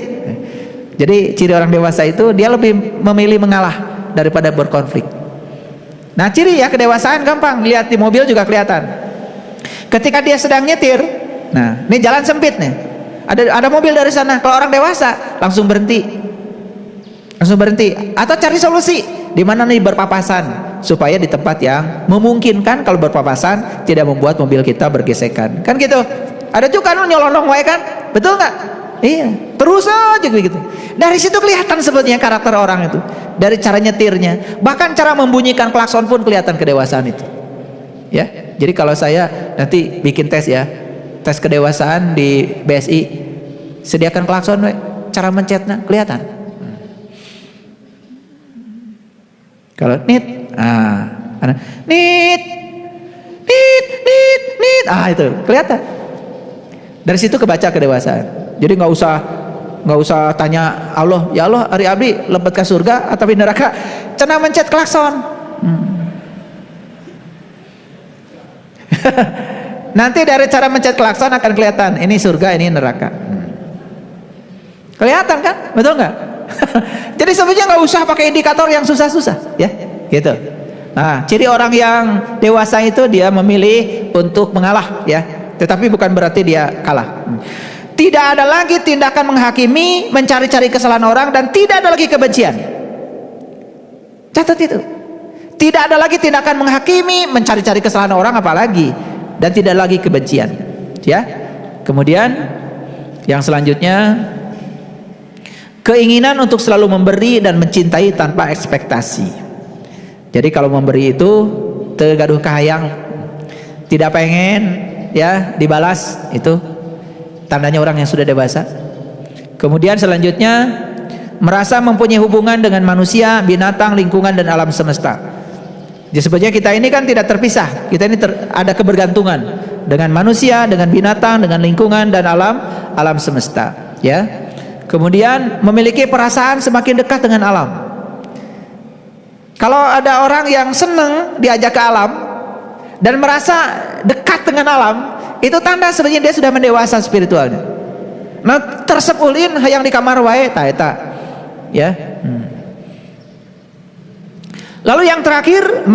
Jadi ciri orang dewasa itu dia lebih memilih mengalah daripada berkonflik. Nah ciri ya kedewasaan gampang, lihat di mobil juga kelihatan. Ketika dia sedang nyetir, nah ini jalan sempit nih, ada mobil dari sana. Kalau orang dewasa langsung berhenti, atau cari solusi. Di mana nih berpapasan, supaya di tempat yang memungkinkan kalau berpapasan tidak membuat mobil kita bergesekan, kan gitu. Ada juga kan nyolong wae kan, betul nggak? Iya, terus aja gitu. Dari situ kelihatan sebetulnya karakter orang itu, dari cara nyetirnya, bahkan cara membunyikan klakson pun kelihatan kedewasaan itu. Ya, jadi kalau saya nanti bikin tes ya, tes kedewasaan di BSI, sediakan klakson, we. Cara mencetnya kelihatan. Kalau nit, nit, itu kelihatan. Dari situ kebaca kedewasaan. Jadi nggak usah tanya Allah, ya Allah, hari abdi lebet ke surga atau di neraka, cenah mencet klakson. Nanti dari cara mencet klakson akan kelihatan ini surga, ini neraka. Kelihatan kan, betul nggak? Jadi sebenarnya nggak usah pakai indikator yang susah-susah, ya, gitu. Nah, ciri orang yang dewasa itu dia memilih untuk mengalah, ya, tetapi bukan berarti dia kalah. Tidak ada lagi tindakan menghakimi, mencari-cari kesalahan orang, dan tidak ada lagi kebencian. Catat itu. Tidak ada lagi tindakan menghakimi, mencari-cari kesalahan orang, apalagi, dan tidak lagi kebencian, ya. Kemudian yang selanjutnya, keinginan untuk selalu memberi dan mencintai tanpa ekspektasi. Jadi kalau memberi itu tegaduh kahayang, tidak pengen, ya, dibalas, itu tandanya orang yang sudah dewasa. Kemudian selanjutnya, merasa mempunyai hubungan dengan manusia, binatang, lingkungan, dan alam semesta. Jadi sebenarnya kita ini kan tidak terpisah. Kita ini ada kebergantungan dengan manusia, dengan binatang, dengan lingkungan, dan alam semesta, ya. Kemudian memiliki perasaan semakin dekat dengan alam. Kalau ada orang yang senang diajak ke alam dan merasa dekat dengan alam, itu tanda sebenarnya dia sudah mendewasa spiritualnya. Nah, tersepulin hayang di kamar wae ta eta, ya. Lalu yang terakhir,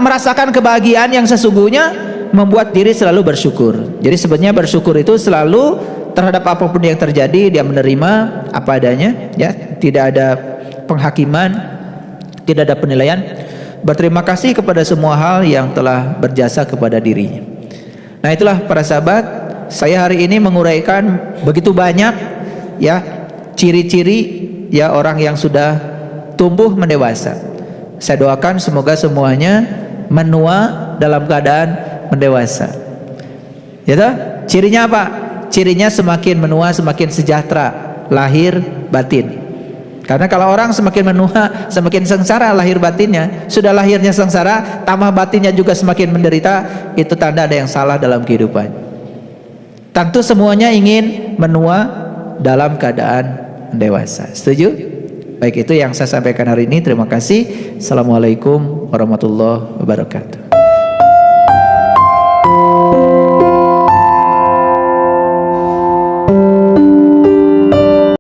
merasakan kebahagiaan yang sesungguhnya, membuat diri selalu bersyukur. Jadi sebenarnya bersyukur itu selalu terhadap apapun yang terjadi, dia menerima apa adanya, ya, tidak ada penghakiman, tidak ada penilaian, berterima kasih kepada semua hal yang telah berjasa kepada dirinya. Nah, itulah para sahabat, saya hari ini menguraikan begitu banyak, ya, ciri-ciri, ya, orang yang sudah tumbuh mendewasa. Saya doakan semoga semuanya menua dalam keadaan mendewasa. Ya toh? Cirinya apa? Cirinya semakin menua semakin sejahtera lahir batin. Karena kalau orang semakin menua semakin sengsara lahir batinnya, sudah lahirnya sengsara tambah batinnya juga semakin menderita, itu tanda ada yang salah dalam kehidupan. Tentu semuanya ingin menua dalam keadaan dewasa. Setuju? Baik, itu yang saya sampaikan hari ini. Terima kasih. Assalamualaikum warahmatullahi wabarakatuh.